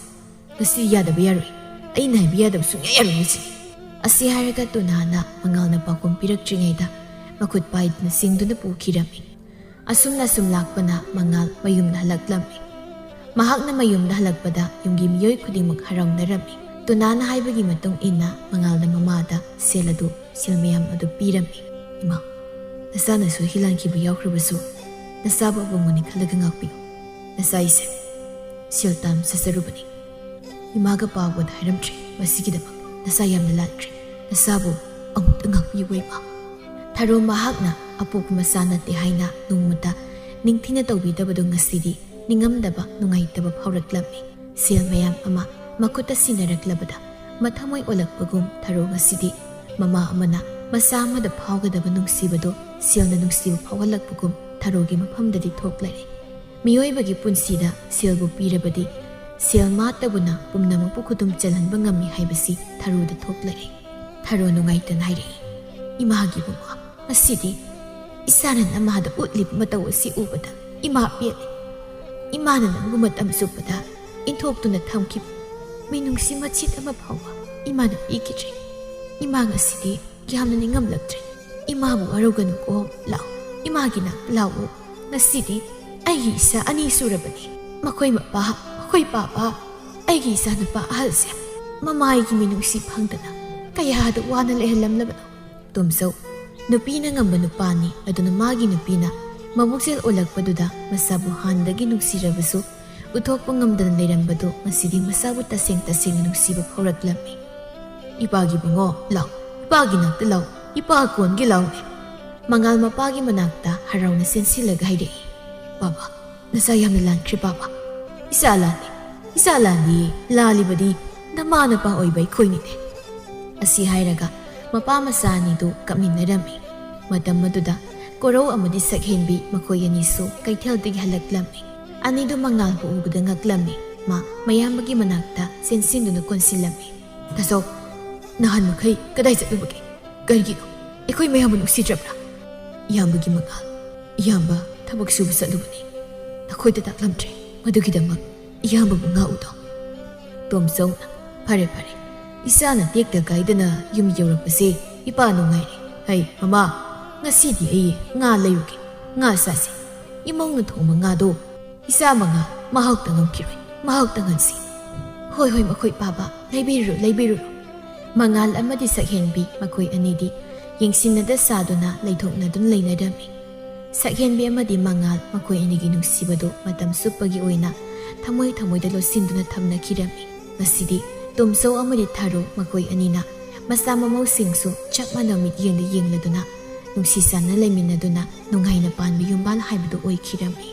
ꯉꯁꯤ ꯌꯥꯗꯕ ꯌꯥꯔꯣꯏ ꯑꯩꯅ ꯍꯥꯏꯕ ꯌꯥꯗꯕ ꯁꯨꯡꯌꯥ ꯌꯥꯔꯣꯏ ꯉꯁꯤꯗꯤ ꯑꯁꯤ ꯍꯥꯏꯔꯒ ꯇꯨꯅꯥꯅ ꯃꯉꯥꯜꯅ ꯄꯥꯎꯈꯨꯝ ꯄꯤꯔꯛꯇ꯭ꯔꯤꯉꯩꯗ ꯃꯈꯨꯠ ꯄꯥꯏꯗꯨꯅ ꯆꯤꯡꯗꯨꯅ ꯄꯨꯈꯤꯔꯝꯃꯤ ꯑꯁꯨꯝꯅ ꯁꯨꯝ ꯂꯥꯛꯄꯅ ꯃꯉꯥꯜ ꯃꯌꯨꯝꯗ ꯍꯜꯂꯛꯂꯝꯃꯤ ꯃꯍꯥꯛꯅ ꯃꯌꯨꯝꯗ ꯍꯜꯂꯛꯄꯗ ꯌꯨꯝꯒꯤ ꯃꯤꯑꯣꯏ ꯈꯨꯗꯤꯡꯃꯛ ꯍꯔꯥꯎꯅꯔꯝꯃꯤ ꯇꯨꯅꯥꯅ ꯍꯥꯏꯕꯒꯤ ꯃꯇꯨꯡ ꯏꯟꯅ ꯃꯉꯥꯜꯅ ꯃꯃꯥꯗ ꯁꯦꯜ ꯃꯌꯥꯝ ꯑꯗꯨ ꯄꯤꯔꯝꯃꯤ ꯏꯃꯥ ꯅꯆꯥꯅꯁꯨ ꯍꯤꯂꯥꯟꯈꯤꯕ ꯌꯥꯎꯈ꯭ꯔꯕꯁꯨ ꯅꯆꯥꯕꯨ ꯑꯕꯨꯡꯉꯣꯅꯤ ꯈꯜꯂꯒ ꯉꯥꯛꯄꯤꯌꯨ ꯅꯆꯥꯏꯁꯦ ꯁꯦꯜ ꯇꯥꯟ ꯆꯠꯆꯔꯨꯕꯅꯤ ꯏꯃꯥꯒ ꯄꯥꯎꯕꯗ ꯍꯥꯏꯔꯝꯗ꯭ꯔꯦ ꯃꯁꯤꯒꯤꯗꯃꯛ ꯅꯆꯥ ꯌꯥꯝꯅ ꯂꯥꯟꯈ꯭ꯔꯦ ꯅꯆꯥꯕꯨ ꯑꯃꯨꯛꯇ ꯉꯥꯛꯄꯤꯌꯨ ꯏꯃꯥ ꯊꯥꯔꯣ ꯃꯍꯥꯛꯅ ꯑꯄꯣꯛꯄ ꯃꯆꯥ ꯅꯠꯇꯦ ꯍꯥꯏꯅ ꯅꯣꯡꯃꯇ ꯅꯤꯡꯊꯤꯅ ꯇꯧꯕꯤꯗꯕꯗꯨ ꯉꯁꯤꯗꯤ ꯅꯤꯡꯉꯝꯗꯕ ꯅꯨꯡꯉꯥꯏꯇꯕ ꯐꯥꯎꯔꯛꯂꯝꯃꯤ ꯁꯦꯜ ꯃꯌꯥꯝ ꯑꯃ ꯃꯈꯨꯠꯇ ꯁꯤꯟꯅꯔꯛꯂꯕꯗ ꯃꯊꯃꯣꯏ ꯑꯣꯜꯂꯛꯄꯒꯨꯝ ꯊꯥꯔꯣ ꯉꯁꯤꯗꯤ ꯃꯃꯥ ꯑꯃꯅ ꯃꯆꯥ ꯑꯃꯗ ꯐꯥꯎꯒꯗꯕ ꯅꯨꯡꯁꯤꯕꯗꯣ ꯁꯦꯜꯅ ꯅꯨꯡꯁꯤꯕ ꯐꯥꯎꯍꯜꯂꯛꯄꯒꯨꯝ ꯊꯥꯔꯣꯒꯤ ꯃꯐꯝꯗꯗꯤ ꯊꯣꯛꯂꯔꯦ ꯃꯤꯑꯣꯏꯕꯒꯤ ꯄꯨꯟꯁꯤꯗ ꯁꯦꯜꯕꯨ ꯄꯤꯔꯕꯗꯤ ꯁꯦꯜ ꯃꯥꯇꯕꯨꯅ ꯄꯨꯝꯅꯃꯛꯄꯨ ꯈꯨꯗꯨꯝ ꯆꯜꯍꯟꯕ ꯉꯝꯃꯤ ꯍꯥꯏꯕꯁꯤ ꯊꯥꯔꯣꯗ ꯊꯣꯛꯂꯔꯦ ꯊꯥꯔꯣ ꯅꯨꯡꯉꯥꯏꯇꯅ ꯍꯥꯏꯔꯛꯏ ꯏꯃꯥꯒꯤ ꯕꯨꯡꯉꯣ ꯉꯁꯤꯗꯤ ꯏꯆꯥꯅ ꯅꯃꯥꯗ ꯎꯠꯂꯤꯕ ꯃꯇꯧ ꯑꯁꯤ ꯎꯕꯗ ꯏꯃꯥ ꯄꯦꯜꯂꯦ ꯏꯃꯥꯅ ꯅꯪꯕꯨ ꯃꯇꯝ ꯆꯨꯞꯄꯗ ꯏꯟꯊꯣꯛꯇꯨꯅ ꯊꯝꯈꯤꯕ ꯃꯤꯅꯨꯡꯁꯤ ꯃꯆꯤꯠ ꯑꯃ ꯐꯥꯎꯕ ꯏꯃꯥꯅ ꯄꯤꯈꯤꯗ꯭ꯔꯦ ꯏꯃꯥ ꯉꯁꯤꯗꯤ ꯌꯥꯝꯅ ꯅꯤꯡꯉꯝꯂꯛꯇ꯭ꯔꯦ ꯏꯃꯥꯕꯨ ꯋꯥꯔꯧꯒꯅꯨꯀꯣ ꯂꯥꯎ ꯏꯃꯥꯒꯤ ꯅꯥꯛꯇ ꯂꯥꯛꯎ ꯉꯁꯤꯗꯤ ꯑꯩꯒꯤ ꯏꯆꯥ ꯑꯅꯤ ꯁꯨꯔꯕꯅꯤ ꯃꯈꯣꯏ ꯃꯄꯥ ꯃꯈꯣꯏ ꯄꯥꯄꯥ ꯑꯩꯒꯤ ꯏꯆꯥꯅꯨꯄꯥ ꯑꯍꯜꯁꯦ ꯃꯃꯥꯏꯒꯤ ꯃꯤꯅꯨꯡꯁꯤ ꯐꯪꯗꯅ ꯀꯌꯥꯗ ꯋꯥꯅ ꯂꯩꯍꯜꯂꯝꯂꯕꯅꯣ ꯇꯣꯝꯆꯧ ꯅꯨꯄꯤꯅ ꯉꯝꯕ ꯅꯨꯄꯥꯅꯤ ꯑꯗꯨꯅ ꯃꯥꯒꯤ ꯅꯨꯄꯤꯅ ꯃꯕꯨꯛꯆꯦꯜ ꯑꯣꯜꯂꯛꯄꯗꯨꯗ ꯃꯁꯥꯕꯨ ꯍꯥꯟꯅꯗꯒꯤ ꯅꯨꯡꯁꯤꯔꯕꯁꯨ ꯎꯠꯊꯣꯛꯄ ꯉꯝꯗꯅ ꯂꯩꯔꯝꯕꯗꯨ ꯉꯁꯤꯗꯤ ꯃꯁꯥꯕꯨ ꯇꯁꯦꯡꯅ ꯅꯨꯡꯁꯤꯕ ꯐꯥꯎꯔꯛꯂꯝꯃꯤ ꯏꯄꯥꯒꯤ ꯕꯨꯡꯉꯣ ꯂꯥꯎ ꯏꯄꯥꯒꯤ ꯅꯥꯛꯇ ꯂꯥꯎ ꯏꯄꯥ ꯀꯣꯟꯒꯤ ꯂꯥꯎꯅꯦ ꯃꯉꯥꯜ ꯃꯄꯥꯒꯤ ꯃꯅꯥꯛꯇ ꯍꯔꯥꯎꯅ ꯆꯦꯟꯁꯤꯜꯂꯒ ꯍꯥꯏꯔꯛꯏ ꯕꯥꯕꯥ ꯅꯆꯥ ꯌꯥꯝꯅ ꯂꯥꯟꯈ꯭ꯔꯦ ꯕꯥꯕꯥ ꯏꯆꯥ ꯂꯥꯟꯗꯤ ꯂꯥꯜꯂꯤꯕꯗꯤ ꯅꯃꯥ ꯅꯄꯥ ꯑꯣꯏꯕ ꯑꯩꯈꯣꯏꯅꯤꯅꯦ ꯑꯁꯤ ꯍꯥꯏꯔꯒ ꯃꯄꯥ ꯃꯆꯥ ꯑꯅꯤꯗꯨ ꯀꯞꯃꯤꯟꯅꯔꯝꯃꯤ ꯃꯇꯝ ꯑꯗꯨꯗ ꯀꯣꯔꯧ ꯑꯃꯗꯤ ꯁꯛꯍꯦꯟꯕꯤ ꯃꯈꯣꯏ ꯑꯅꯤꯁꯨ ꯀꯩꯊꯦꯜꯗꯒꯤ ꯍꯜꯂꯛꯂꯝꯃꯤ ꯑꯅꯤꯗꯨ ꯃꯉꯥꯜꯕꯨ ꯎꯕꯗ ꯉꯛꯂꯝꯃꯤ ꯃꯥ ꯃꯌꯥꯝꯕꯒꯤ ꯃꯅꯥꯛꯇ ꯆꯦꯟꯁꯤꯟꯗꯨꯅ ꯀꯣꯟꯁꯤꯜꯂꯝꯃꯤ ꯇꯥꯆꯧ ꯅꯍꯥꯟ ꯃꯈꯩ ꯀꯗꯥꯏ ꯆꯠꯂꯨꯕꯒꯦ ꯀꯔꯤꯒꯤꯅꯣ ꯑꯩꯈꯣꯏ ꯃꯌꯥꯝꯕꯨ ꯅꯨꯡꯁꯤꯗ꯭ꯔꯕ꯭ꯔꯥ ꯏꯌꯥꯝꯕꯒꯤ ꯃꯉꯥꯜ ꯏꯌꯥꯝꯕ ꯊꯕꯛ ꯁꯨꯕ ꯆꯠꯂꯨꯕꯅꯤ ꯅꯈꯣꯏꯗ ꯇꯥꯛꯂꯝꯗ꯭ꯔꯦ ꯃꯗꯨꯒꯤꯗꯃꯛ ꯏꯌꯥꯝꯕꯕꯨ ꯉꯥꯛꯎꯗꯣ ꯇꯣꯝꯆꯧꯅ ꯐꯔꯦ ꯏꯆꯥꯅ ꯇꯦꯛꯇ ꯀꯥꯏꯗꯅ ꯌꯨꯝ ꯌꯧꯔꯛꯄꯁꯦ ꯏꯄꯥ ꯅꯨꯡꯉꯥꯏꯔꯦ ꯍꯩ ꯃꯃꯥ ꯉꯁꯤꯗꯤ ꯑꯩ ꯉꯥ ꯂꯩꯔꯨꯒꯦ ꯉꯥ ꯆꯥꯁꯤ ꯏꯃꯧꯅ ꯊꯣꯡꯕ ꯉꯥꯗꯣ ꯏꯆꯥ ꯃꯉꯥ ꯃꯍꯥꯎ ꯇꯪꯉꯝꯈꯤꯔꯣꯏ ꯃꯍꯥꯎ ꯇꯪꯍꯟꯁꯤ ꯍꯣꯏ ꯃꯈꯣꯏ ꯄꯥꯕ ꯂꯩꯕꯤꯔꯨꯔꯣ ꯃꯉꯥꯜ ꯑꯃꯗꯤ ꯁꯛꯍꯦꯟꯕꯤ ꯃꯈꯣꯏ ꯑꯅꯤꯗꯤ ꯌꯦꯡꯁꯤꯟꯅꯗ ꯁꯥꯗꯨꯅ ꯂꯩꯊꯣꯛꯅꯗꯨꯅ ꯂꯩꯅꯔꯝꯃꯤ ꯁꯛꯍꯦꯟꯕꯤ ꯑꯃꯗꯤ ꯃꯉꯥꯜ ꯃꯈꯣꯏ ꯑꯅꯤꯒꯤ ꯅꯨꯡꯁꯤꯕꯗꯨ ꯃꯇꯝ ꯆꯨꯞꯄꯒꯤ ꯑꯣꯏꯅ ꯊꯃꯣꯏꯗ ꯂꯣꯠꯁꯤꯟꯗꯨꯅ ꯊꯝꯅꯈꯤꯔꯝꯃꯤ ꯉꯁꯤꯗꯤ ꯇꯣꯝꯆꯧ ꯑꯃꯗꯤ ꯊꯥꯔꯣ ꯃꯈꯣꯏ ꯑꯅꯤꯅ ꯃꯆꯥ ꯃꯃꯧꯁꯤꯡꯁꯨ ꯆꯞ ꯃꯥꯟꯅꯕ ꯃꯤꯠꯌꯦꯡꯗ ꯌꯦꯡꯂꯗꯨꯅ ꯅꯨꯡꯁꯤ ꯆꯥꯟꯅ ꯂꯩꯃꯤꯟꯅꯗꯨꯅ ꯅꯨꯡꯉꯥꯏꯅ ꯄꯥꯟꯕ ꯌꯨꯝꯕꯥꯜ ꯍꯥꯏꯕꯗꯨ ꯑꯣꯏꯈꯤꯔꯝꯃꯤ